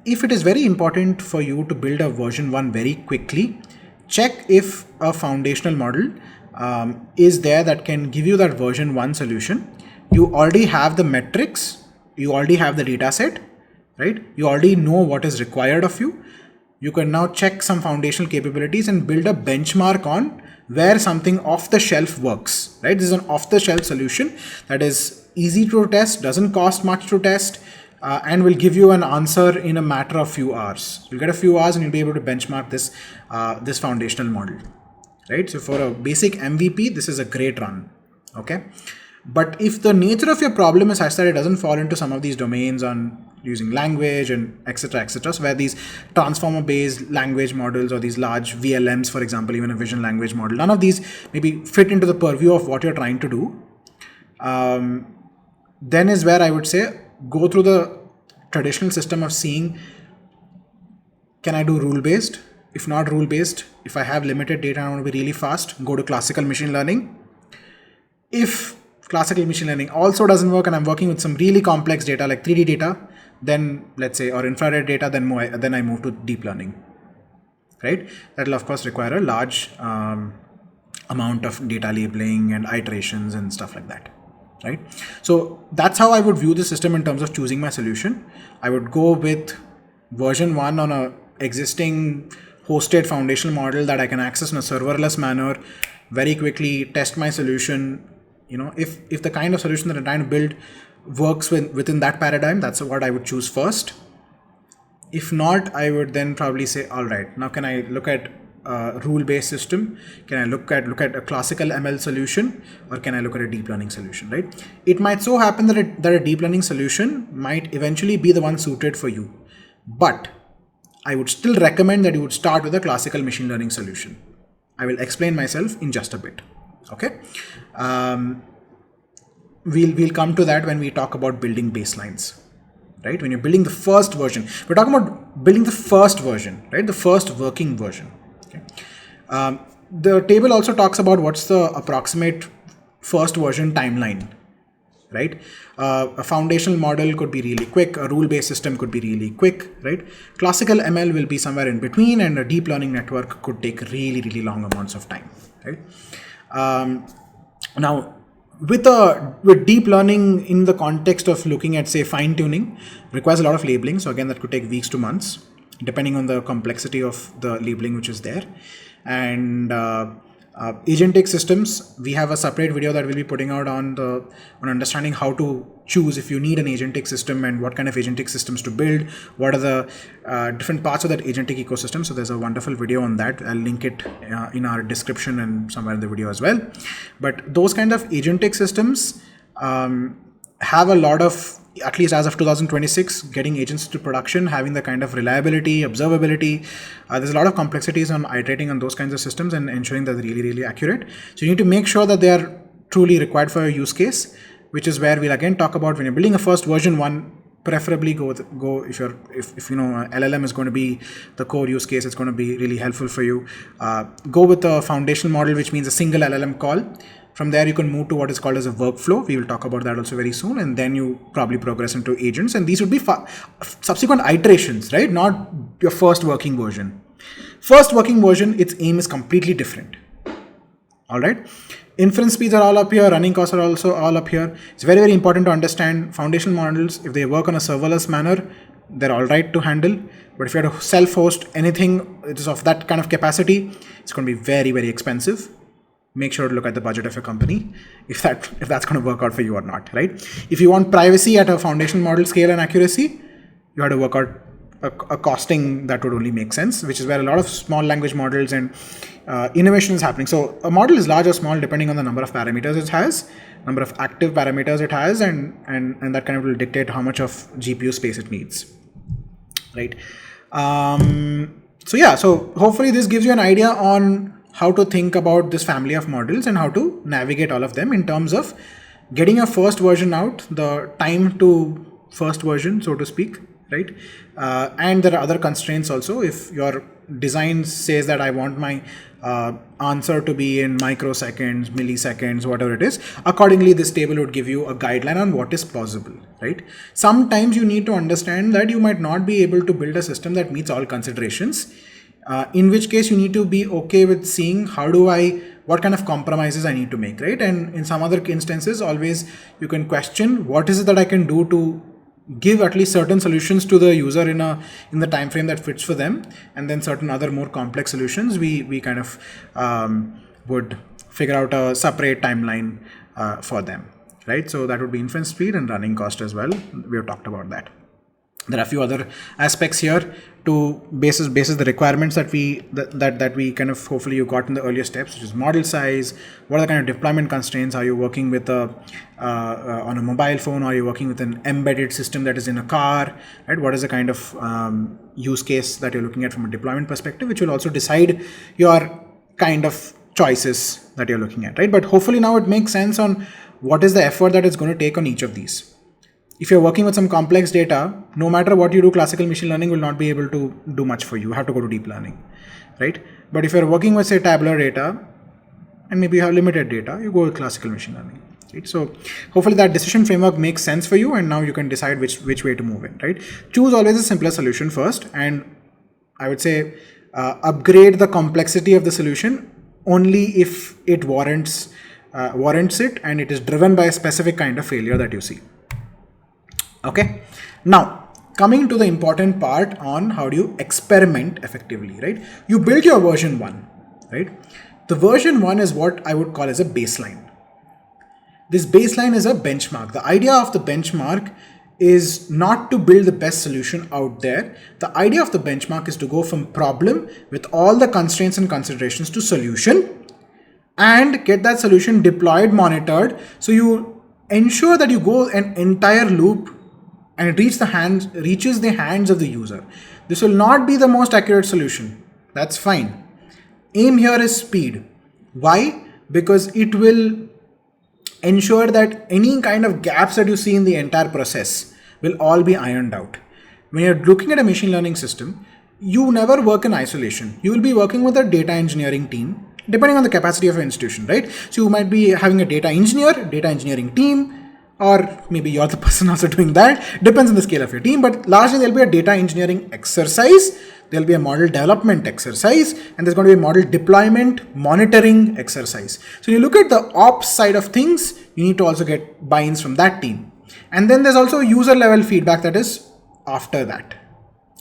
If it is very important for you to build a version 1 very quickly, check if a foundational model is there that can give you that version 1 solution. You already have the metrics, you already have the data set, right? You already know what is required of you. You can now check some foundational capabilities and build a benchmark on where something off the shelf works, right? This is an off the shelf solution that is easy to test, doesn't cost much to test, and will give you an answer in a matter of few hours. You'll get a few hours and you'll be able to benchmark this foundational model, right? So for a basic MVP, this is a great run, okay? But if the nature of your problem is such that it doesn't fall into some of these domains on using language and etc., so where these transformer-based language models or these large VLMs, for example, even a vision language model, none of these maybe fit into the purview of what you're trying to do, then is where I would say go through the traditional system of seeing, can I do rule-based? If not rule-based, if I have limited data and I want to be really fast, go to classical machine learning. If classical machine learning also doesn't work and I'm working with some really complex data like 3D data, then let's say, or infrared data, then I move to deep learning, right? That will of course require a large amount of data labeling and iterations and stuff like that, right? So that's how I would view the system in terms of choosing my solution. I would go with version 1 on a existing hosted foundational model that I can access in a serverless manner, very quickly test my solution. If the kind of solution that I'm trying to build works within that paradigm, that's what I would choose first. If not, I would then probably say, all right, now can I look at a rule-based system? Can I look at a classical ML solution, or can I look at a deep learning solution, right? It might so happen that a deep learning solution might eventually be the one suited for you. But I would still recommend that you would start with a classical machine learning solution. I will explain myself in just a bit. Okay. We'll come to that when we talk about building baselines, right? When you're building the first version, we're talking about building the first version, right? The first working version. Okay. The table also talks about what's the approximate first version timeline, right? A foundational model could be really quick. A rule-based system could be really quick, right? Classical ML will be somewhere in between, and a deep learning network could take really, really long amounts of time, right? Now, with deep learning in the context of looking at, say, fine-tuning, requires a lot of labeling. So again, that could take weeks to months, depending on the complexity of the labeling which is there. And agentic systems, we have a separate video that we'll be putting out on understanding how to choose if you need an agentic system and what kind of agentic systems to build, what are the different parts of that agentic ecosystem. So there's a wonderful video on that. I'll link it in our description and somewhere in the video as well. But those kind of agentic systems have a lot of, at least as of 2026, getting agents to production, having the kind of reliability, observability. There's a lot of complexities on iterating on those kinds of systems and ensuring that they're really, really accurate. So you need to make sure that they are truly required for your use case, which is where we'll again talk about when you're building a first version 1, preferably go if LLM is going to be the core use case, it's going to be really helpful for you. Go with a foundational model, which means a single LLM call. From there, you can move to what is called as a workflow. We will talk about that also very soon. And then you probably progress into agents. And these would be subsequent iterations, right? Not your first working version. First working version, its aim is completely different. All right. Inference speeds are all up here. Running costs are also all up here. It's very, very important to understand foundational models. If they work on a serverless manner, they're all right to handle. But if you have to self-host anything that is of that kind of capacity, it's going to be very, very expensive. Make sure to look at the budget of your company if that's going to work out for you or not, right? If you want privacy at a foundational model scale and accuracy, you have to work out a costing that would only make sense, which is where a lot of small language models and innovation is happening. So a model is large or small depending on the number of parameters it has, number of active parameters it has, and that kind of will dictate how much of GPU space it needs, right? So hopefully this gives you an idea on how to think about this family of models and how to navigate all of them in terms of getting your first version out, the time to first version, so to speak, right? And there are other constraints also. If your design says that I want my answer to be in microseconds, milliseconds, whatever it is, accordingly, this table would give you a guideline on what is possible, right? Sometimes you need to understand that you might not be able to build a system that meets all considerations. In which case you need to be okay with seeing what kind of compromises I need to make, right? And in some other instances, always you can question what is it that I can do to give at least certain solutions to the user in the time frame that fits for them, and then certain other more complex solutions we kind of would figure out a separate timeline for them, right? So that would be inference speed and running cost as well. We have talked about that. There are a few other aspects here to basis the requirements that we kind of hopefully you got in the earlier steps, which is model size, what are the kind of deployment constraints, are you working with on a mobile phone, or are you working with an embedded system that is in a car, right? What is the kind of use case that you're looking at from a deployment perspective, which will also decide your kind of choices that you're looking at, right? But hopefully now it makes sense on what is the effort that it's going to take on each of these. If you're working with some complex data, no matter what you do, classical machine learning will not be able to do much for you. You have to go to deep learning, right? But if you're working with, say, tabular data, and maybe you have limited data, you go with classical machine learning. Right? So hopefully that decision framework makes sense for you, and now you can decide which way to move in, right? Choose always the simplest solution first, and I would say upgrade the complexity of the solution only if it warrants it and it is driven by a specific kind of failure that you see. Okay, now coming to the important part on how do you experiment effectively, right? You build your version 1, right? The version 1 is what I would call as a baseline. This baseline is a benchmark. The idea of the benchmark is not to build the best solution out there. The idea of the benchmark is to go from problem with all the constraints and considerations to solution and get that solution deployed, monitored. So you ensure that you go an entire loop and it reaches the hands of the user. This will not be the most accurate solution. That's fine. Aim here is speed. Why? Because it will ensure that any kind of gaps that you see in the entire process will all be ironed out. When you're looking at a machine learning system, you never work in isolation. You will be working with a data engineering team, depending on the capacity of your institution, right? So you might be having a data engineering team, or maybe you're the person also doing that. Depends on the scale of your team, but largely there'll be a data engineering exercise. There'll be a model development exercise, and there's going to be a model deployment monitoring exercise. So you look at the ops side of things, you need to also get buy-ins from that team. And then there's also user level feedback that is after that,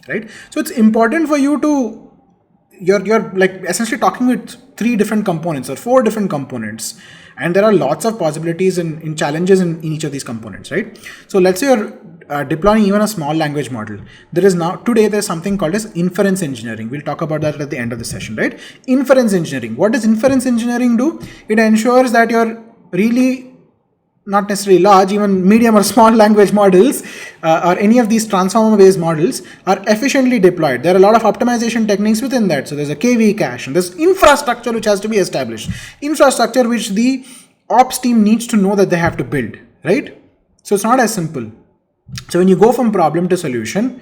right? So it's important for you to, you're like essentially talking with 3 different components or 4 different components. And there are lots of possibilities and challenges in each of these components, right? So let's say you're deploying even a small language model. There's something called as inference engineering. We'll talk about that at the end of the session, right? Inference engineering. What does inference engineering do? It ensures that you're really not necessarily large, even medium or small language models or any of these transformer based models are efficiently deployed. There are a lot of optimization techniques within that. So there's a KV cache and there's infrastructure which has to be established. Infrastructure which the ops team needs to know that they have to build, right? So it's not as simple. So when you go from problem to solution,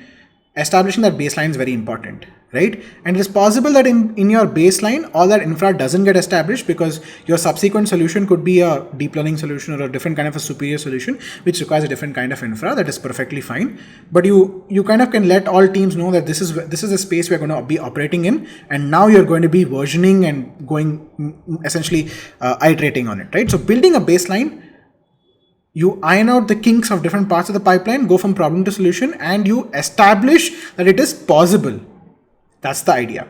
establishing that baseline is very important, right? And it is possible that in your baseline, all that infra doesn't get established because your subsequent solution could be a deep learning solution or a different kind of a superior solution, which requires a different kind of infra. That is perfectly fine. But you kind of can let all teams know that this is a space we're going to be operating in. And now you're going to be versioning and going essentially iterating on it, right? So building a baseline, you iron out the kinks of different parts of the pipeline, go from problem to solution, and you establish that it is possible. That's the idea.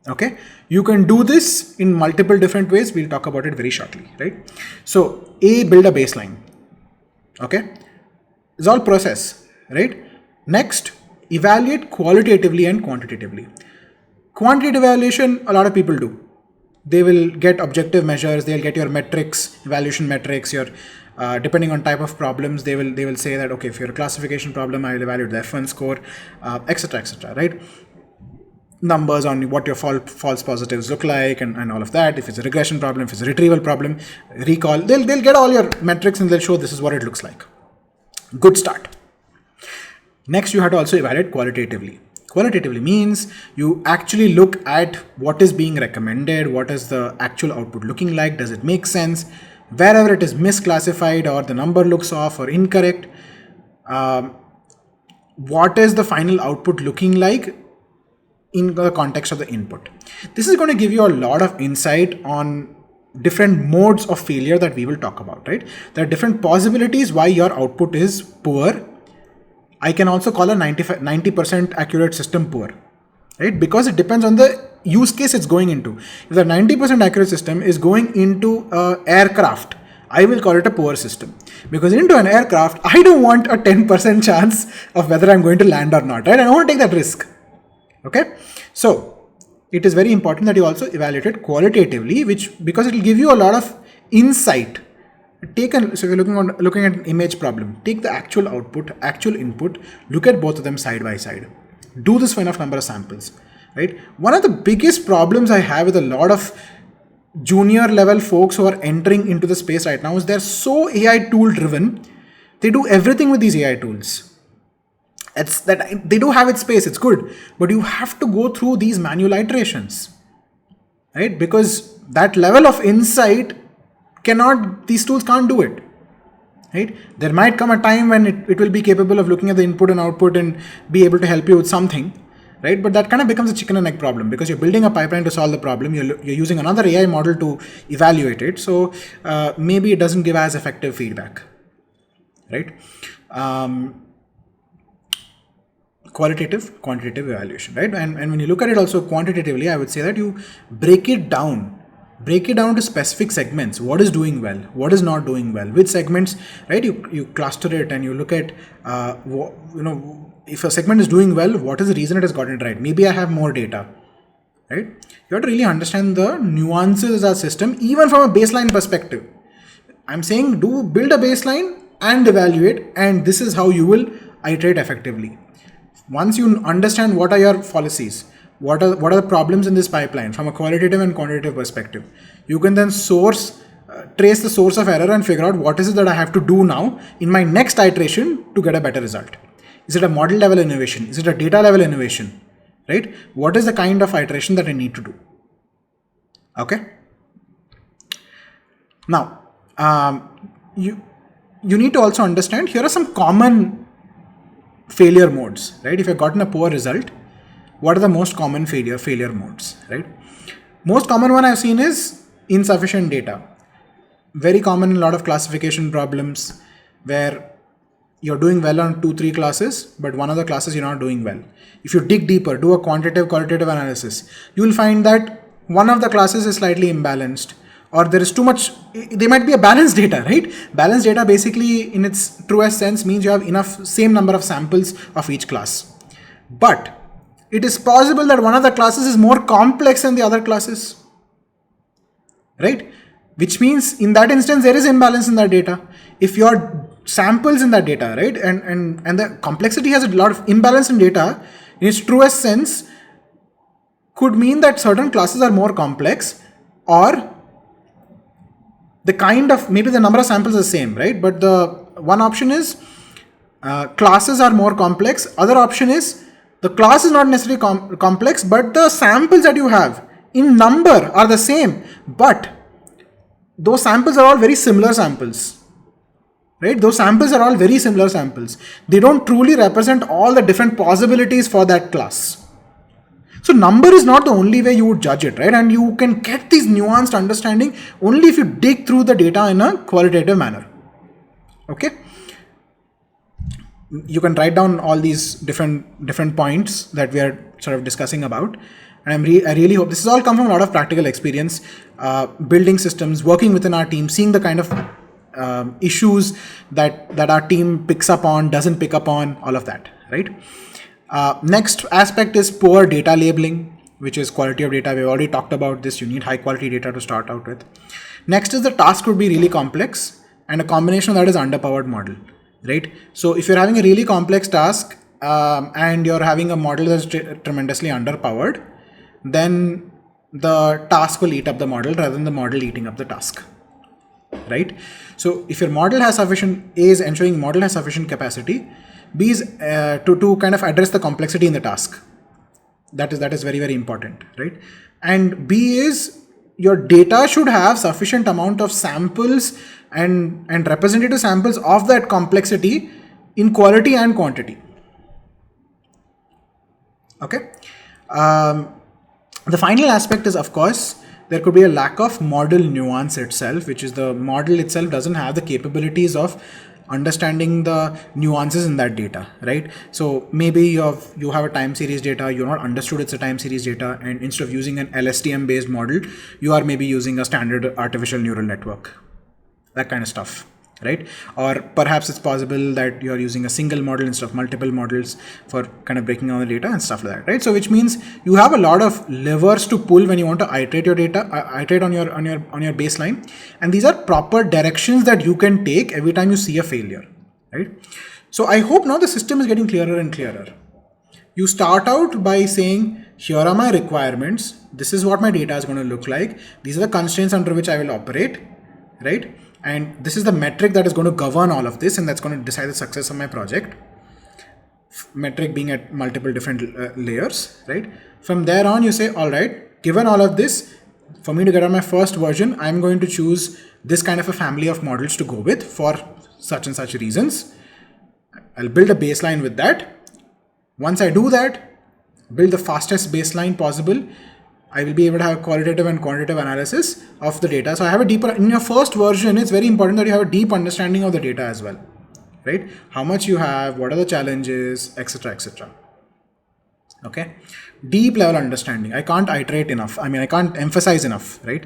Okay. You can do this in multiple different ways. We'll talk about it very shortly, right? So build a baseline. Okay. It's all process, right? Next, evaluate qualitatively and quantitatively. Quantitative evaluation, a lot of people do. They will get objective measures. They'll get your metrics, evaluation metrics, your depending on type of problems, they will say that, okay, if you're a classification problem, I will evaluate the F1 score, etc., right? Numbers on what your false positives look like and all of that. If it's a regression problem, if it's a retrieval problem, recall, they'll get all your metrics and they'll show this is what it looks like. Good start. Next, you have to also evaluate qualitatively. Qualitatively means you actually look at what is being recommended, what is the actual output looking like, does it make sense? Wherever it is misclassified or the number looks off or incorrect, what is the final output looking like in the context of the input? This is going to give you a lot of insight on different modes of failure that we will talk about, right? There are different possibilities why your output is poor. I can also call a 90% accurate system poor, right? Because it depends on the use case it's going into. If the 90% accurate system is going into an aircraft, I will call it a poor system. Because into an aircraft, I don't want a 10% chance of whether I'm going to land or not, right? I don't want to take that risk. Okay? So it is very important that you also evaluate it qualitatively, because it will give you a lot of insight. So if you're looking at an image problem, take the actual output, actual input, look at both of them side by side. Do this for enough number of samples, right? One of the biggest problems I have with a lot of junior level folks who are entering into the space right now is they're so AI tool driven. They do everything with these AI tools. It's that they do have its space, it's good, but you have to go through these manual iterations, right? Because that level of insight these tools can't do it. Right? There might come a time when it will be capable of looking at the input and output and be able to help you with something, right? But that kind of becomes a chicken and egg problem, because you're building a pipeline to solve the problem. You're using another AI model to evaluate it. So maybe it doesn't give as effective feedback, right? Qualitative, quantitative evaluation, right? And when you look at it also quantitatively, I would say that you break it down to specific segments. What is doing well? What is not doing well? Which segments, right? You cluster it and you look at, if a segment is doing well, what is the reason it has gotten it right? Maybe I have more data, right? You have to really understand the nuances of our system, even from a baseline perspective. I'm saying build a baseline and evaluate, and this is how you will iterate effectively. Once you understand what are your fallacies, what are the problems in this pipeline from a qualitative and quantitative perspective, you can then trace the source of error and figure out what is it that I have to do now in my next iteration to get a better result. Is it a model level innovation? Is it a data level innovation? Right? What is the kind of iteration that I need to do? Okay. Now, you need to also understand, here are some common failure modes, right? If you've gotten a poor result, what are the most common failure modes, right? Most common one I've seen is insufficient data. Very common in a lot of classification problems where you're doing well on 2-3 classes, but one of the classes you're not doing well. If you dig deeper, do a qualitative analysis, you will find that one of the classes is slightly imbalanced, or there is too much. There might be a balanced data, right? Balanced data basically in its truest sense means you have same number of samples of each class. But it is possible that one of the classes is more complex than the other classes, right? Which means in that instance, there is imbalance in that data. If your samples in that data, right, and the complexity has a lot of imbalance in data, in its truest sense, could mean that certain classes are more complex, or maybe the number of samples is the same, right? But the one option is classes are more complex. Other option is the class is not necessarily complex, but the samples that you have in number are the same, but those samples are all very similar samples, right? Those samples are all very similar samples. They don't truly represent all the different possibilities for that class. So number is not the only way you would judge it, right? And you can get this nuanced understanding only if you dig through the data in a qualitative manner. Okay? You can write down all these different points that we are sort of discussing about. And I really hope this has all come from a lot of practical experience, building systems, working within our team, seeing the kind of issues that our team picks up on, doesn't pick up on, all of that, right? Next aspect is poor data labeling, which is quality of data. We've already talked about this. You need high quality data to start out with. Next is the task could be really complex, and a combination of that is underpowered model, right? So if you're having a really complex task and you're having a model that's tremendously underpowered, then the task will eat up the model rather than the model eating up the task, right? So if your model has sufficient, A is ensuring model has sufficient capacity, B is to kind of address the complexity in the task. That is very, very important, right? And B is your data should have sufficient amount of samples and representative samples of that complexity in quality and quantity. Okay. The final aspect is, of course, there could be a lack of model nuance itself, which is the model itself doesn't have the capabilities of understanding the nuances in that data, right? So maybe you have a time series data, you're not understood it's a time series data, and instead of using an LSTM based model, you are maybe using a standard artificial neural network, that kind of stuff, right? Or perhaps it's possible that you're using a single model instead of multiple models for kind of breaking down the data and stuff like that, right? So which means you have a lot of levers to pull when you want to iterate your data, iterate on your baseline, and these are proper directions that you can take every time you see a failure, right? So I hope now the system is getting clearer and clearer. You start out by saying, here are my requirements, this is what my data is going to look like, these are the constraints under which I will operate, right? And this is the metric that is going to govern all of this, and that's going to decide the success of my project. Metric being at multiple different layers, right? From there on, you say, all right, given all of this, for me to get on my first version, I'm going to choose this kind of a family of models to go with for such and such reasons. I'll build a baseline with that. Once I do that, build the fastest baseline possible, I will be able to have qualitative and quantitative analysis of the data. So I have a deeper, in your first version, it's very important that you have a deep understanding of the data as well, right? How much you have, what are the challenges, etc., etc. Okay, deep level understanding. I can't iterate enough. I mean, I can't emphasize enough, right?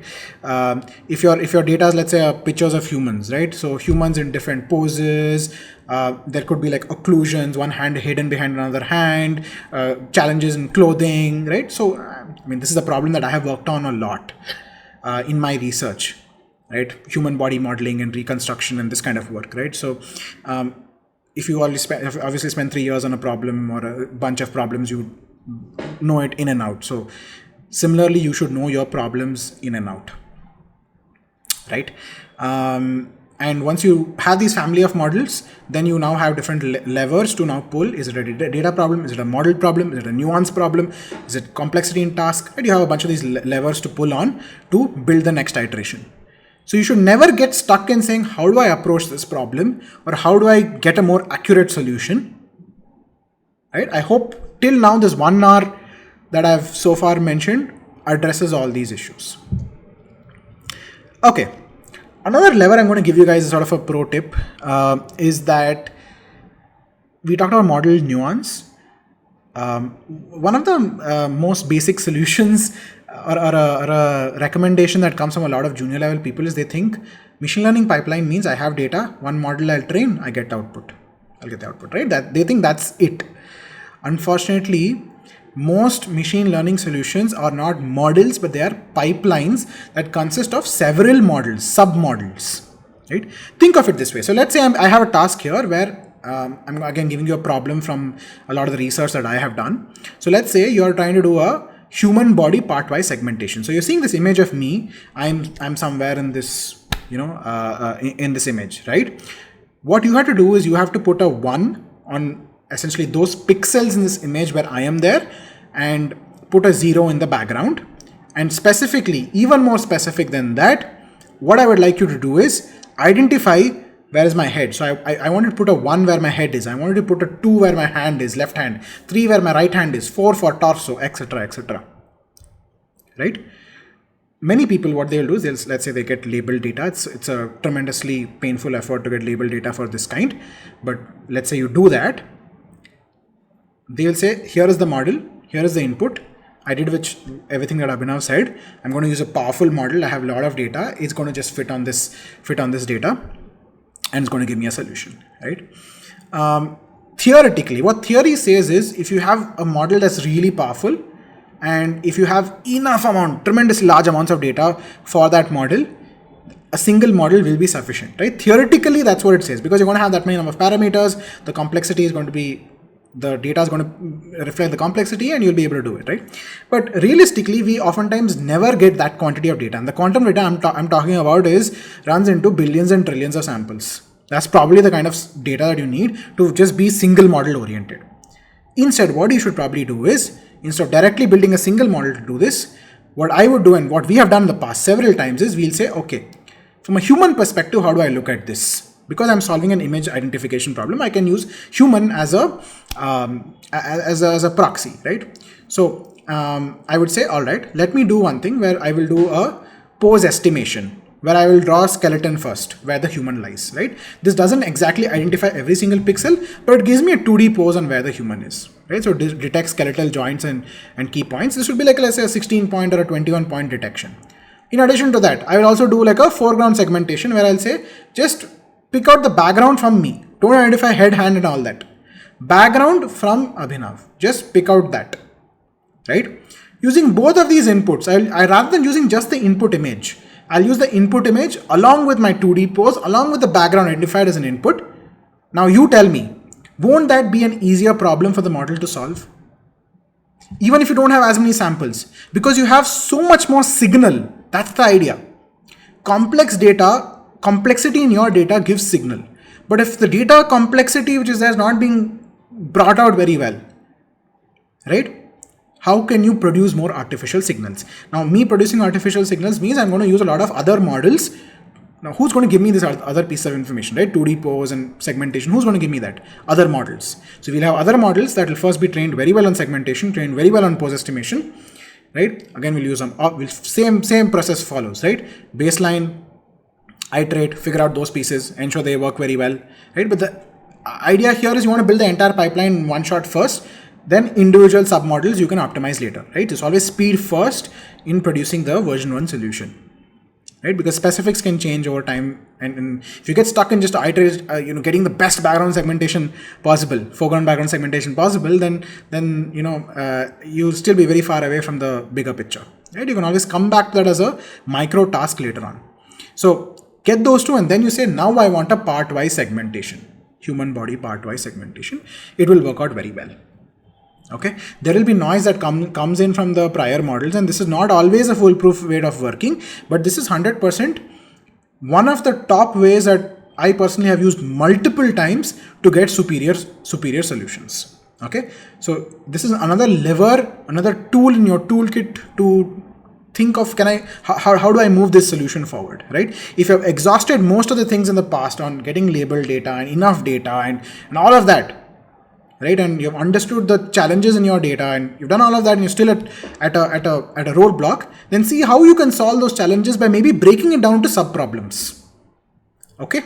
If your data is, let's say, pictures of humans, right? So humans in different poses. There could be like occlusions, one hand hidden behind another hand, challenges in clothing, right? So, I mean, this is a problem that I have worked on a lot in my research, right? Human body modeling and reconstruction and this kind of work, right? So, if you obviously spend 3 years on a problem or a bunch of problems, you know it in and out. So similarly, you should know your problems in and out, right? And once you have these family of models, then you now have different levers to now pull. Is it a data problem? Is it a model problem? Is it a nuance problem? Is it complexity in task? And you have a bunch of these levers to pull on to build the next iteration. So you should never get stuck in saying, how do I approach this problem? Or how do I get a more accurate solution? Right? I hope till now this 1 hour that I've so far mentioned addresses all these issues. Okay. Another lever I'm going to give you guys as sort of a pro tip is that we talked about model nuance. One of the most basic solutions or a recommendation that comes from a lot of junior level people is they think machine learning pipeline means I have data, one model I'll train, I get output. I'll get the output, right? That they think that's it. Unfortunately, most machine learning solutions are not models, but they are pipelines that consist of several models, sub-models, right? Think of it this way. So let's say I have a task here where I'm again giving you a problem from a lot of the research that I have done. So let's say you're trying to do a human body part-wise segmentation. So you're seeing this image of me. I'm somewhere in this, in this image, right? What you have to do is you have to put a 1 on essentially those pixels in this image where I am there and put a 0 in the background. And specifically, even more specific than that, what I would like you to do is identify where is my head. So I wanted to put a 1 where my head is. I wanted to put a 2 where my hand is, left hand, 3 where my right hand is, 4 for torso, etc., etc. Right? Many people, what they'll do is let's say they get labeled data. It's a tremendously painful effort to get labeled data for this kind. But let's say you do that. They'll say, here is the model, here is the input. I did everything that Abhinav said. I'm going to use a powerful model. I have a lot of data. It's going to just fit on this data, and it's going to give me a solution, right? Theoretically, what theory says is, if you have a model that's really powerful, and if you have tremendously large amounts of data for that model, a single model will be sufficient, right? Theoretically, that's what it says, because you're going to have that many number of parameters. The complexity is going to be, the data is going to reflect the complexity, and you'll be able to do it, right? But realistically, we oftentimes never get that quantity of data. And the quantum data I'm talking about runs into billions and trillions of samples. That's probably the kind of data that you need to just be single model oriented. Instead, what you should probably do is, instead of directly building a single model to do this, what I would do and what we have done in the past several times is we'll say, okay, from a human perspective, how do I look at this? Because I'm solving an image identification problem, I can use human as a proxy, right? So I would say, all right, let me do one thing where I will do a pose estimation, where I will draw a skeleton first, where the human lies, right? This doesn't exactly identify every single pixel, but it gives me a 2D pose on where the human is, right? So it detects skeletal joints and key points. This would be like, let's say, a 16-point or a 21-point detection. In addition to that, I will also do like a foreground segmentation where I'll say, just pick out the background from me. Don't identify head, hand and all that. Background from Abhinav. Just pick out that, right? Using both of these inputs, I rather than using just the input image, I'll use the input image along with my 2D pose, along with the background identified as an input. Now you tell me, won't that be an easier problem for the model to solve? Even if you don't have as many samples, because you have so much more signal. That's the idea. Complex data, complexity in your data gives signal. But if the data complexity which is there is not being brought out very well, right? how can you produce more artificial signals? Now, me producing artificial signals means I'm going to use a lot of other models. Now, who's going to give me this other piece of information, right? 2D pose and segmentation. Who's going to give me that? Other models. So we'll have other models that will first be trained very well on segmentation, trained very well on pose estimation, right? Again, we'll use some, same process follows, right? Baseline, iterate, figure out those pieces, ensure they work very well, right? But the idea here is you want to build the entire pipeline in one shot first, then individual submodels you can optimize later, right? It's always speed first in producing the version 1 solution. Right, because specifics can change over time, and if you get stuck in just iterate, getting the best background segmentation possible, foreground background segmentation possible, then you'll still be very far away from the bigger picture. Right, you can always come back to that as a micro task later on. So get those two, and then you say, now I want a part-wise segmentation, human body part-wise segmentation. It will work out very well. Okay, there will be noise that comes in from the prior models, and this is not always a foolproof way of working, but this is 100% one of the top ways that I personally have used multiple times to get superior solutions. Okay, so this is another lever, another tool in your toolkit to think of, how do I move this solution forward, right? If you have exhausted most of the things in the past on getting labeled data and enough data and all of that, right, and you've understood the challenges in your data and you've done all of that, and you're still at a roadblock, then see how you can solve those challenges by maybe breaking it down to sub problems. Okay,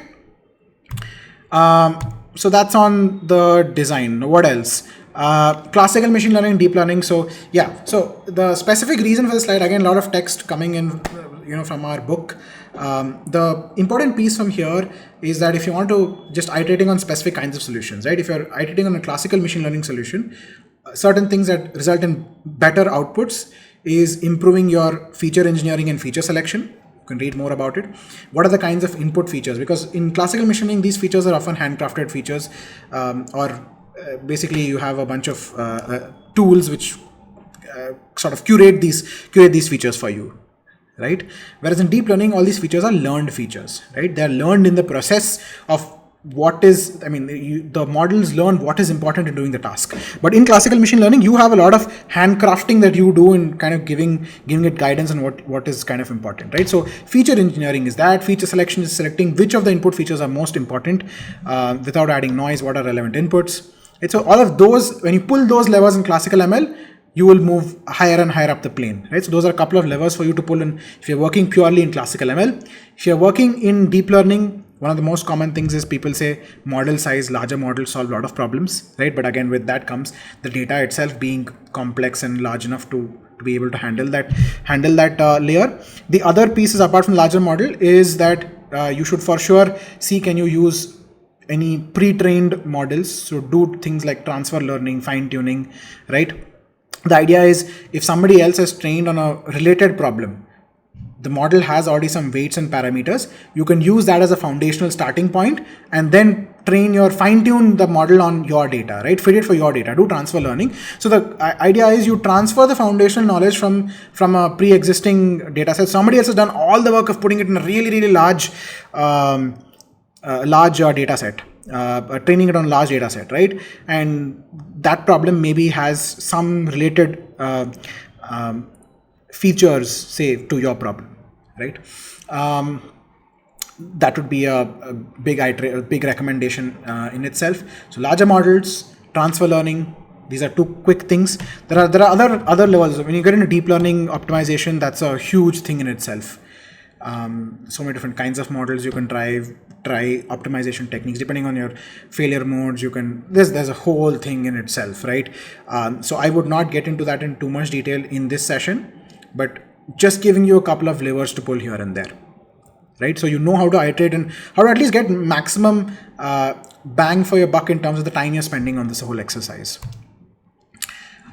so that's on the design. What else? Classical machine learning, deep learning. So yeah, so the specific reason for the slide, again, a lot of text coming in from our book. The important piece from here is that if you want to just iterating on specific kinds of solutions, right? If you're iterating on a classical machine learning solution, certain things that result in better outputs is improving your feature engineering and feature selection. You can read more about it. What are the kinds of input features? Because in classical machine learning, these features are often handcrafted features, basically you have a bunch of tools which sort of curate these features for you. Right? Whereas in deep learning, all these features are learned features, right? They're learned in the process of the models learn what is important in doing the task. But in classical machine learning, you have a lot of handcrafting that you do in kind of giving it guidance on what is kind of important, right? So feature engineering is that, feature selection is selecting which of the input features are most important without adding noise, what are relevant inputs. Right? So all of those, when you pull those levers in classical ML, you will move higher and higher up the plane, right? So those are a couple of levers for you to pull in if you're working purely in classical ML. If you're working in deep learning, one of the most common things is people say model size, larger models solve a lot of problems, right? But again, with that comes the data itself being complex and large enough to be able to handle that layer. The other pieces apart from larger model is that you should for sure see, can you use any pre-trained models? So do things like transfer learning, fine tuning, right? The idea is if somebody else has trained on a related problem, the model has already some weights and parameters, you can use that as a foundational starting point and then fine tune the model on your data, right? Fit it for your data, do transfer learning. So the idea is you transfer the foundational knowledge from a pre-existing data set. Somebody else has done all the work of putting it in a really, really large data set. Training it on large data set, right? And that problem maybe has some related features, say, to your problem, right? That would be a big recommendation in itself. So larger models, transfer learning, these are two quick things. There are other levels. When you get into deep learning optimization, that's a huge thing in itself. So many different kinds of models you can try optimization techniques depending on your failure modes. There's a whole thing in itself, right? So I would not get into that in too much detail in this session, but just giving you a couple of levers to pull here and there, right? So you know how to iterate and how to at least get maximum bang for your buck in terms of the time you're spending on this whole exercise.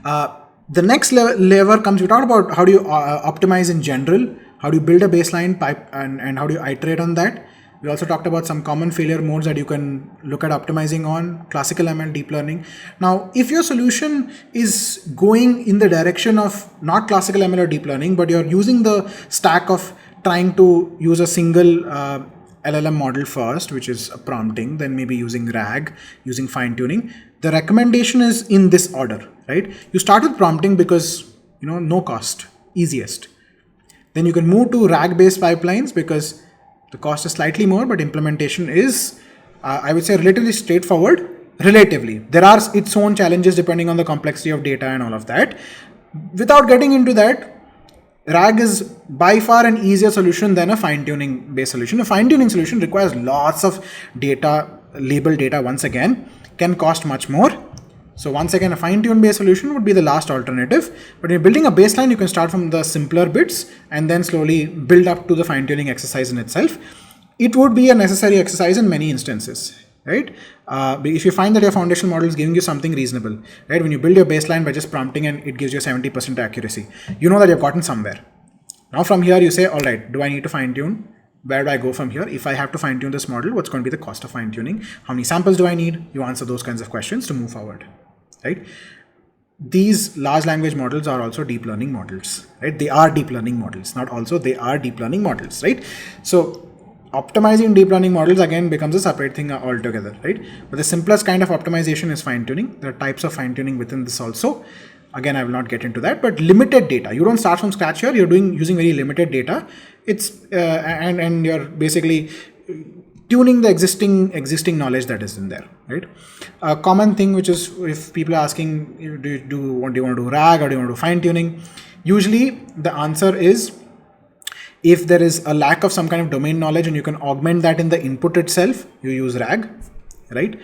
The next lever comes, we talked about how do you optimize in general, how do you build a baseline pipe, and how do you iterate on that. We also talked about some common failure modes that you can look at optimizing on, classical ML, deep learning. Now, if your solution is going in the direction of not classical ML or deep learning, but you're using the stack of trying to use a single LLM model first, which is prompting, then maybe using RAG, using fine tuning. The recommendation is in this order, right? You start with prompting because, no cost, easiest. Then you can move to RAG based pipelines because the cost is slightly more, but implementation is, I would say, relatively straightforward. Relatively, there are its own challenges depending on the complexity of data and all of that. Without getting into that, RAG is by far an easier solution than a fine-tuning based solution. A fine-tuning solution requires lots of data, labeled data once again, can cost much more. So once again, a fine-tune based solution would be the last alternative. But when you're building a baseline, you can start from the simpler bits and then slowly build up to the fine-tuning exercise in itself. It would be a necessary exercise in many instances, right? If you find that your foundational model is giving you something reasonable, right? When you build your baseline by just prompting and it gives you 70% accuracy, you know that you've gotten somewhere. Now from here you say, all right, do I need to fine tune? Where do I go from here? If I have to fine tune this model, what's going to be the cost of fine tuning? How many samples do I need? You answer those kinds of questions to move forward, right? These large language models are also deep learning models, right? They are deep learning models, not also, they are deep learning models, right? So optimizing deep learning models again becomes a separate thing altogether, right? But the simplest kind of optimization is fine tuning. There are types of fine tuning within this also. Again, I will not get into that, but limited data. You don't start from scratch here. You're using very limited data. It's and you're basically tuning the existing knowledge that is in there, right? A common thing, which is if people are asking, do you want to do RAG or do you want to do fine tuning? Usually the answer is, if there is a lack of some kind of domain knowledge and you can augment that in the input itself, you use RAG, right?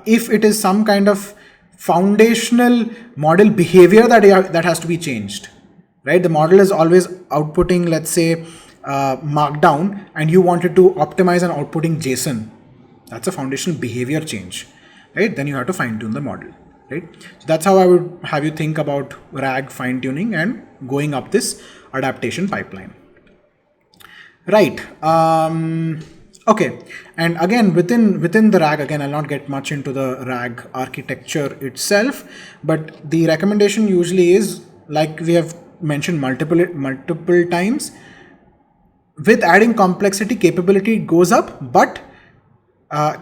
If it is some kind of foundational model behavior that has to be changed, right? The model is always outputting, let's say, Markdown, and you wanted to optimize on outputting JSON. That's a foundational behavior change, right? Then you have to fine tune the model, right? So that's how I would have you think about RAG fine tuning and going up this adaptation pipeline. Right. Okay. And again, within the RAG, again, I'll not get much into the RAG architecture itself, but the recommendation usually is, like we have mentioned multiple times, with adding complexity, capability goes up, but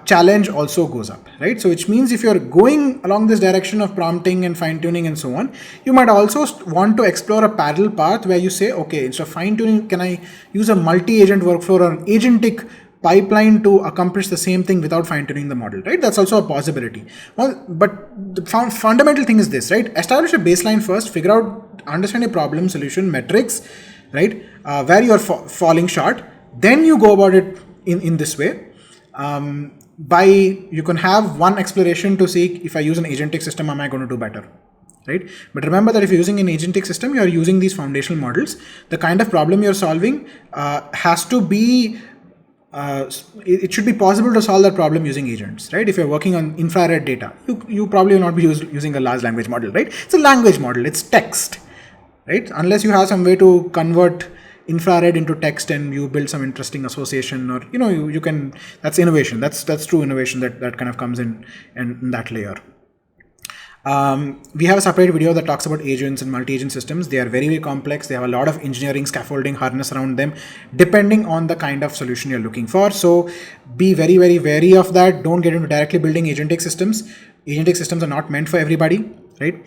challenge also goes up, right? So which means if you're going along this direction of prompting and fine tuning and so on, you might also want to explore a parallel path where you say, okay, instead of fine tuning, can I use a multi-agent workflow or an agentic pipeline to accomplish the same thing without fine tuning the model, right? That's also a possibility. Well, but the fundamental thing is this, right? Establish a baseline first, figure out, understand your problem, solution, metrics, right? Where you're falling short, then you go about it in this way. You can have one exploration to see if I use an agentic system, am I going to do better, right? But remember that if you're using an agentic system, you're using these foundational models. The kind of problem you're solving has to be, it should be possible to solve that problem using agents, right? If you're working on infrared data, you probably will not be using a large language model, right? It's a language model, it's text, right? Unless you have some way to convert infrared into text and you build some interesting association, or you can, that's innovation, that's true innovation that kind of comes in that layer. We have a separate video that talks about agents and multi-agent systems. They are very, very complex. They have a lot of engineering scaffolding harness around them, depending on the kind of solution you're looking for. So be very, very wary of that. Don't get into directly building agentic systems. Agentic systems are not meant for everybody, right?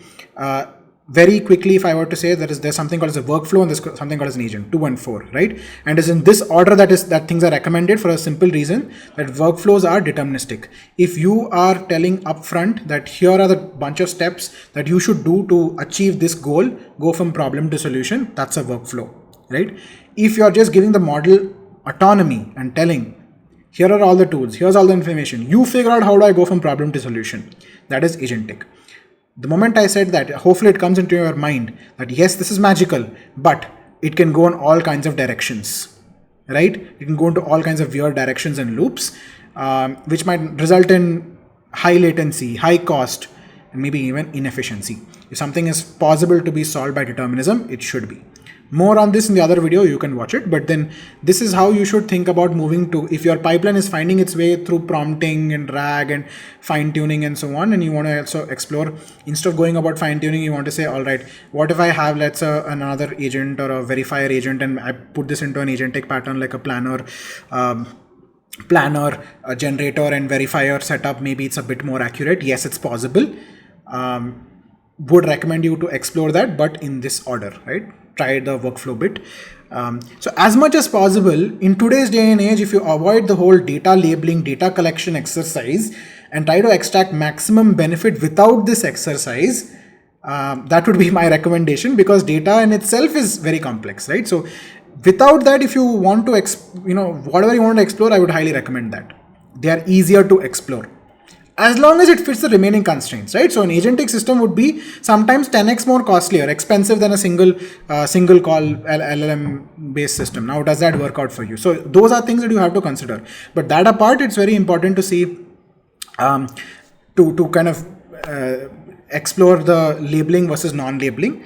Very quickly, if I were to say, there's something called as a workflow and there's something called as an agent, 2 and 4, right? And it's in this order that things are recommended, for a simple reason that workflows are deterministic. If you are telling upfront that here are the bunch of steps that you should do to achieve this goal, go from problem to solution, that's a workflow, right? If you're just giving the model autonomy and telling, here are all the tools, here's all the information, you figure out how do I go from problem to solution, that is agentic. The moment I said that, hopefully it comes into your mind that yes, this is magical, but it can go in all kinds of directions, right? It can go into all kinds of weird directions and loops, which might result in high latency, high cost, and maybe even inefficiency. If something is possible to be solved by determinism, it should be. More on this in the other video, you can watch it, but then this is how you should think about moving to, if your pipeline is finding its way through prompting and RAG and fine tuning and so on, and you want to also explore, instead of going about fine tuning, you want to say, all right, what if I have, let's say, another agent or a verifier agent, and I put this into an agentic pattern like a planner, planner, generator and verifier setup, maybe it's a bit more accurate. Yes, it's possible. Would recommend you to explore that, but in this order, right? Try the workflow bit. So as much as possible in today's day and age, if you avoid the whole data labeling, data collection exercise and try to extract maximum benefit without this exercise, that would be my recommendation, because data in itself is very complex, right? So without that, if you want to, whatever you want to explore, I would highly recommend that. They are easier to explore, as long as it fits the remaining constraints, right? So an agentic system would be sometimes 10x more costly or expensive than a single call LLM based system. Now, does that work out for you? So those are things that you have to consider. But that apart, it's very important to see, to kind of explore the labeling versus non-labeling.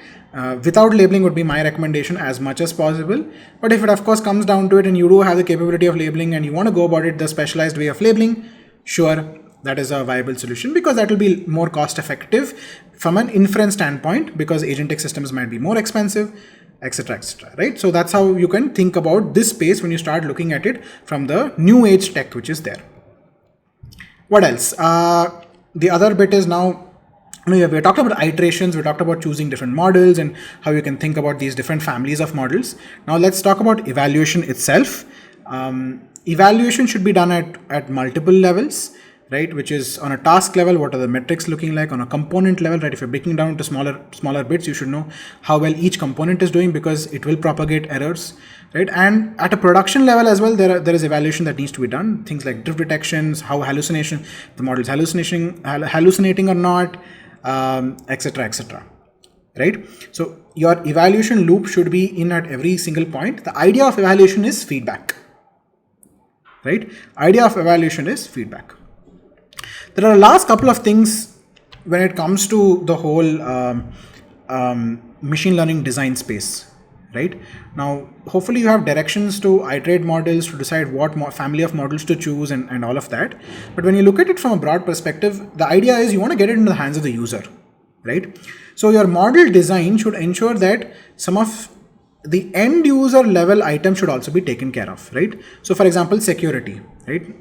Without labeling would be my recommendation as much as possible. But if it of course comes down to it and you do have the capability of labeling and you want to go about it the specialized way of labeling, sure, that is a viable solution, because that will be more cost effective from an inference standpoint, because agentic systems might be more expensive, etc., etc., right? So that's how you can think about this space when you start looking at it from the new age tech which is there. What else? The other bit is now, we talked about iterations, we talked about choosing different models and how you can think about these different families of models. Now let's talk about evaluation itself. Evaluation should be done at multiple levels, right? Which is on a task level, what are the metrics looking like? On a component level, right? If you're breaking down into smaller bits, you should know how well each component is doing, because it will propagate errors, right? And at a production level as well, there is evaluation that needs to be done. Things like drift detections, how the model is hallucinating or not, etc., etc., right? So your evaluation loop should be in at every single point. The idea of evaluation is feedback, right? Idea of evaluation is feedback. There are a last couple of things when it comes to the whole machine learning design space, right? Now, hopefully you have directions to iterate models, to decide what family of models to choose and all of that. But when you look at it from a broad perspective, the idea is you want to get it into the hands of the user, right? So your model design should ensure that some of the end user level items should also be taken care of, right? So for example, security, right?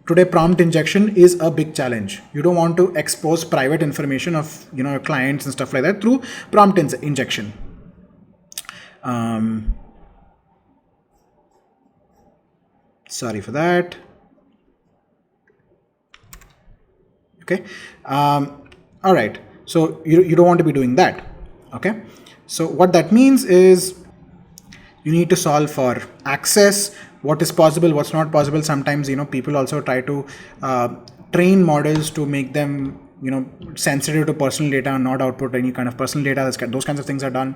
Today, prompt injection is a big challenge. You don't want to expose private information of your clients and stuff like that through prompt injection. Sorry for that. Okay. All right. So you don't want to be doing that. Okay. So what that means is you need to solve for access, what is possible, what's not possible. Sometimes, people also try to train models to make them, sensitive to personal data and not output any kind of personal data. Those kinds of things are done.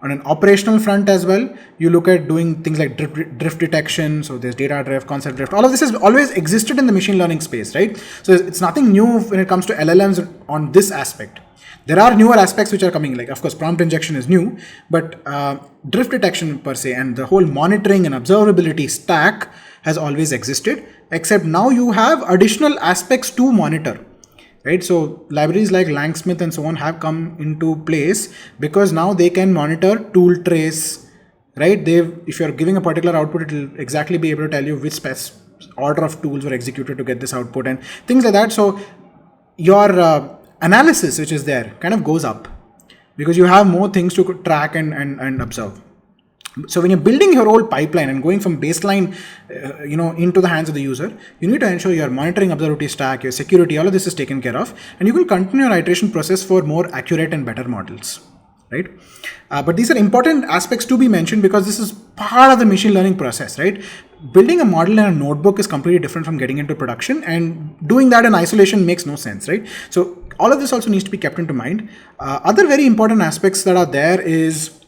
On an operational front as well, you look at doing things like drift detection. So there's data drift, concept drift. All of this has always existed in the machine learning space, right? So it's nothing new when it comes to LLMs on this aspect. There are newer aspects which are coming, like of course prompt injection is new, but drift detection per se and the whole monitoring and observability stack has always existed, except now you have additional aspects to monitor, right? So libraries like Langsmith and so on have come into place because now they can monitor tool trace, right? If you're giving a particular output, it will exactly be able to tell you which order of tools were executed to get this output and things like that. So your analysis which is there kind of goes up because you have more things to track and observe. So when you're building your whole pipeline and going from baseline, into the hands of the user, you need to ensure your monitoring observability stack, your security, all of this is taken care of, and you can continue your iteration process for more accurate and better models, right? But these are important aspects to be mentioned because this is part of the machine learning process, right? Building a model in a notebook is completely different from getting into production, and doing that in isolation makes no sense, right? So all of this also needs to be kept into mind. Other very important aspects that are there is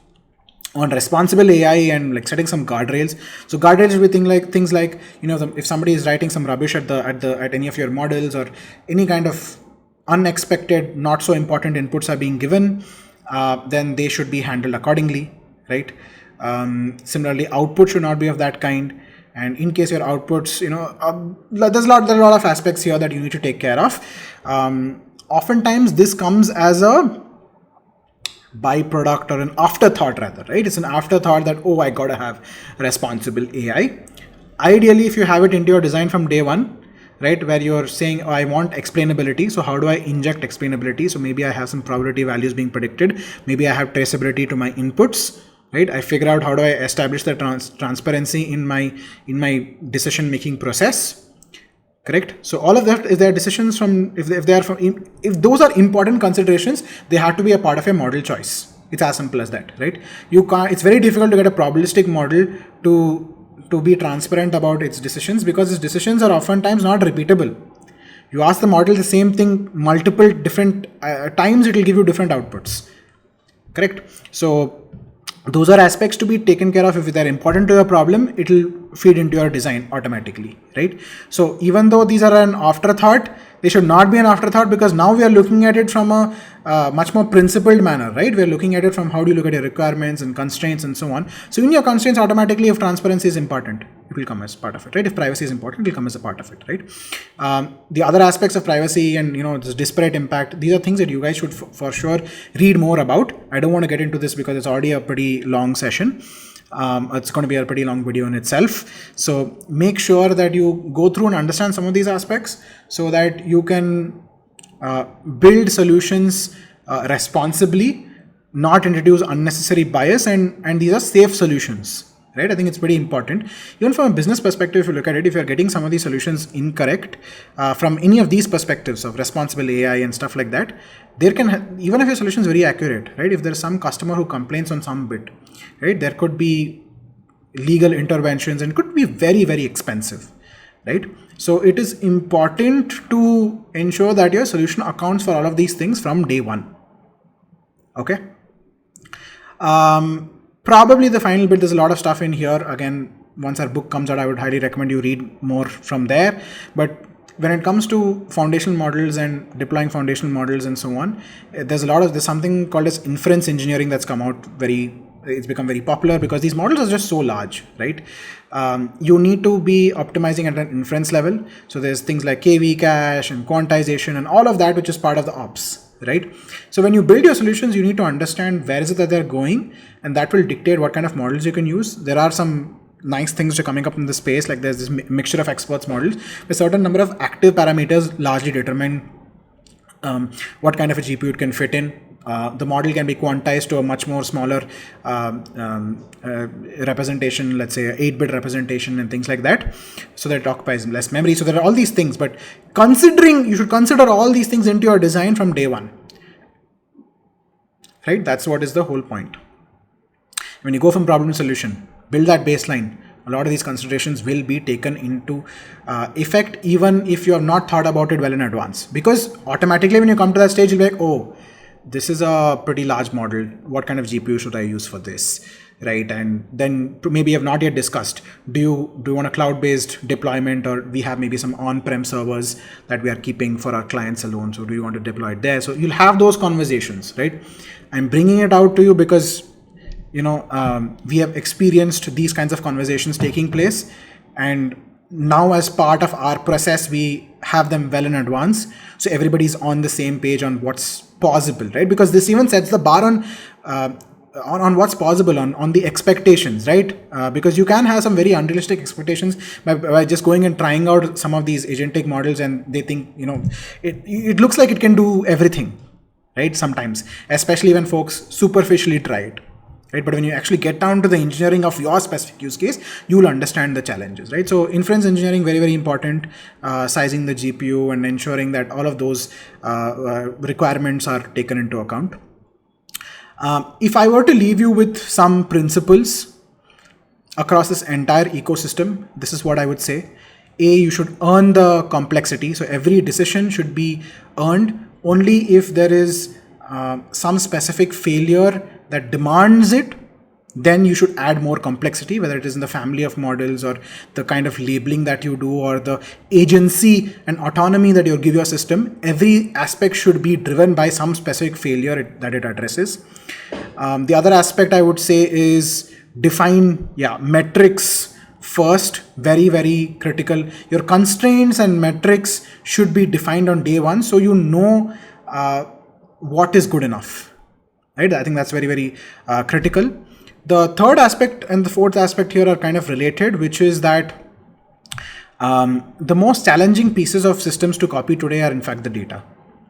on responsible AI and like setting some guardrails. So guardrails will be things like if somebody is writing some rubbish at any of your models, or any kind of unexpected, not so important inputs are being given, then they should be handled accordingly, right? Similarly, output should not be of that kind. And in case your outputs, there's a lot of aspects here that you need to take care of. Oftentimes this comes as a byproduct or an afterthought rather, right? It's an afterthought that, I gotta have responsible AI. ideally, if you have it into your design from day one, right, where you're saying, oh, I want explainability, so how do I inject explainability? So maybe I have some probability values being predicted, maybe I have traceability to my inputs, right? I figure out how do I establish the transparency in my decision making process, correct? So all of that is their decisions from, if they are from, if those are important considerations, they have to be a part of a model choice. It's as simple as that, right? You can't, it's very difficult to get a probabilistic model to be transparent about its decisions, because its decisions are oftentimes not repeatable. You ask the model the same thing multiple different times, it will give you different outputs, correct? So those are aspects to be taken care of. If they're important to your problem, it will feed into your design automatically, right? So even though these are an afterthought, they should not be an afterthought, because now we are looking at it from a much more principled manner, right? We're looking at it from how do you look at your requirements and constraints and so on. So in your constraints, automatically, if transparency is important, it will come as part of it, right? If privacy is important, it will come as a part of it, right? The other aspects of privacy and, this disparate impact, these are things that you guys should for sure read more about. I don't want to get into this because it's already a pretty long session. It's going to be a pretty long video in itself. So make sure that you go through and understand some of these aspects so that you can build solutions responsibly, not introduce unnecessary bias, and these are safe solutions, right? I think it's pretty important. Even from a business perspective, if you look at it, if you're getting some of these solutions incorrect from any of these perspectives of responsible AI and stuff like that, there can, even if your solution is very accurate, right? If there's some customer who complains on some bit, right? There could be legal interventions and it could be very, very expensive, right? So it is important to ensure that your solution accounts for all of these things from day one. Okay. Probably the final bit, there's a lot of stuff in here. Again, once our book comes out, I would highly recommend you read more from there. But when it comes to foundational models and deploying foundational models and so on, there's something called as inference engineering that's come out it's become very popular because these models are just so large, right? You need to be optimizing at an inference level. So there's things like KV cache and quantization and all of that, which is part of the ops, right? So when you build your solutions, you need to understand where is it that they're going, and that will dictate what kind of models you can use. There are some nice things that are coming up in the space, like there's this mixture of experts models, a certain number of active parameters largely determine what kind of a GPU it can fit in. The model can be quantized to a much more smaller representation, let's say 8-bit representation and things like that, so that it occupies less memory. So there are all these things, but you should consider all these things into your design from day one, right? That's what is the whole point. When you go from problem to solution, build that baseline. A lot of these considerations will be taken into effect, even if you have not thought about it well in advance, because automatically when you come to that stage, you'll be like, oh, this is a pretty large model. What kind of GPU should I use for this, right? And then maybe you have not yet discussed, do you want a cloud-based deployment, or we have maybe some on-prem servers that we are keeping for our clients alone, so do you want to deploy it there? So you'll have those conversations, right? I'm bringing it out to you because we have experienced these kinds of conversations taking place, and now as part of our process, we have them well in advance, so everybody's on the same page on what's possible, right? Because this even sets the bar on what's possible, on the expectations, right? Because you can have some very unrealistic expectations by just going and trying out some of these agentic models, and they think it looks like it can do everything, right? Sometimes, especially when folks superficially try it, right? But when you actually get down to the engineering of your specific use case, you will understand the challenges, right? So inference engineering, very, very important, sizing the GPU and ensuring that all of those requirements are taken into account. If I were to leave you with some principles across this entire ecosystem, this is what I would say. You should earn the complexity. So every decision should be earned. Only if there is some specific failure that demands it, then you should add more complexity, whether it is in the family of models or the kind of labeling that you do or the agency and autonomy that you give your system. Every aspect should be driven by some specific failure that it addresses. The other aspect I would say is define metrics first. Very, very critical. Your constraints and metrics should be defined on day one, so you know what is good enough. Right? I think that's very, very critical. The third aspect and the fourth aspect here are kind of related, which is that The most challenging pieces of systems to copy today are in fact the data.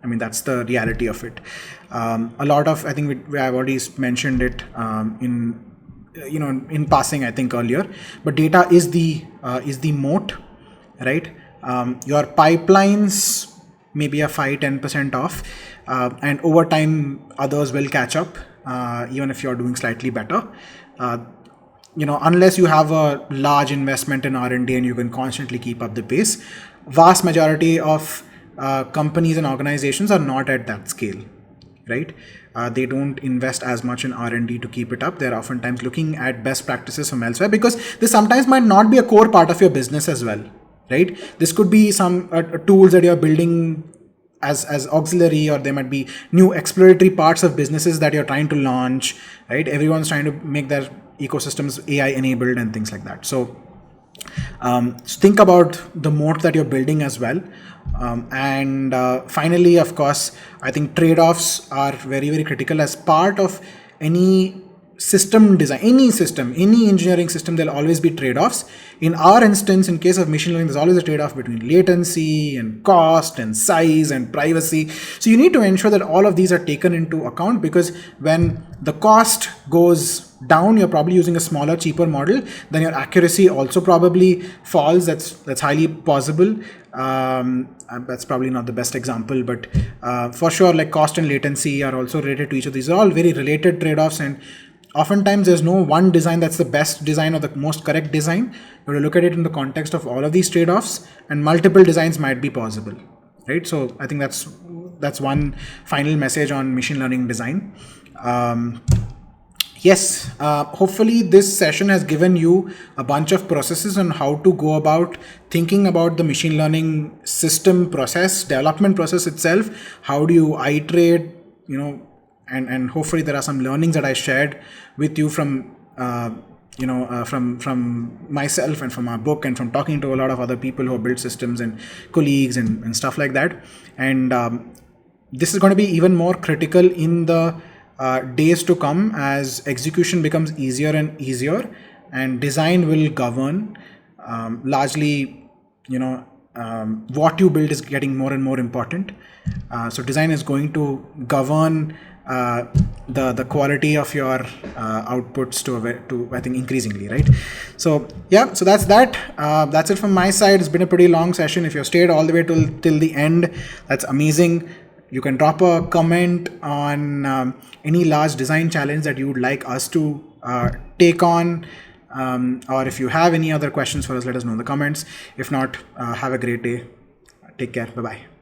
I mean, that's the reality of it. A lot of, I think I've already mentioned it in passing, I think earlier, but data is the moat, right? Your pipelines maybe a 5-10% off, and over time others will catch up, even if you're doing slightly better. Unless you have a large investment in R&D and you can constantly keep up the pace, vast majority of companies and organizations are not at that scale, right? They don't invest as much in R&D to keep it up. They're oftentimes looking at best practices from elsewhere, because this sometimes might not be a core part of your business as well, right? This could be some tools that you're building as auxiliary, or there might be new exploratory parts of businesses that you're trying to launch, right? Everyone's trying to make their ecosystems AI enabled and things like that. So think about the moat that you're building as well. And finally, of course, I think trade-offs are very, very critical as part of any system design, any engineering system. There'll always be trade-offs. In our instance, in case of machine learning, there's always a trade-off between latency and cost and size and privacy. So you need to ensure that all of these are taken into account, because when the cost goes down, you're probably using a smaller, cheaper model, then your accuracy also probably falls. That's highly possible. That's probably not the best example, but for sure, like cost and latency are also related to each of these. These are all very related trade-offs, and oftentimes there's no one design that's the best design or the most correct design. You have to look at it in the context of all of these trade-offs, and multiple designs might be possible, right? So I think that's one final message on machine learning design. Yes, hopefully this session has given you a bunch of processes on how to go about thinking about the machine learning system process, development process itself. How do you iterate, and hopefully there are some learnings that I shared with you from myself and from our book and from talking to a lot of other people who have built systems and colleagues and stuff like that. And this is going to be even more critical in the days to come, as execution becomes easier and easier, and design will govern largely. What you build is getting more and more important. So design is going to govern the quality of your outputs to I think increasingly, right? So yeah, so that's that. That's it from my side. It's been a pretty long session. If you've stayed all the way till the end, that's amazing. You can drop a comment on any large design challenge that you would like us to take on, or if you have any other questions for us, let us know in the comments. If not, have a great day. Take care. Bye-bye.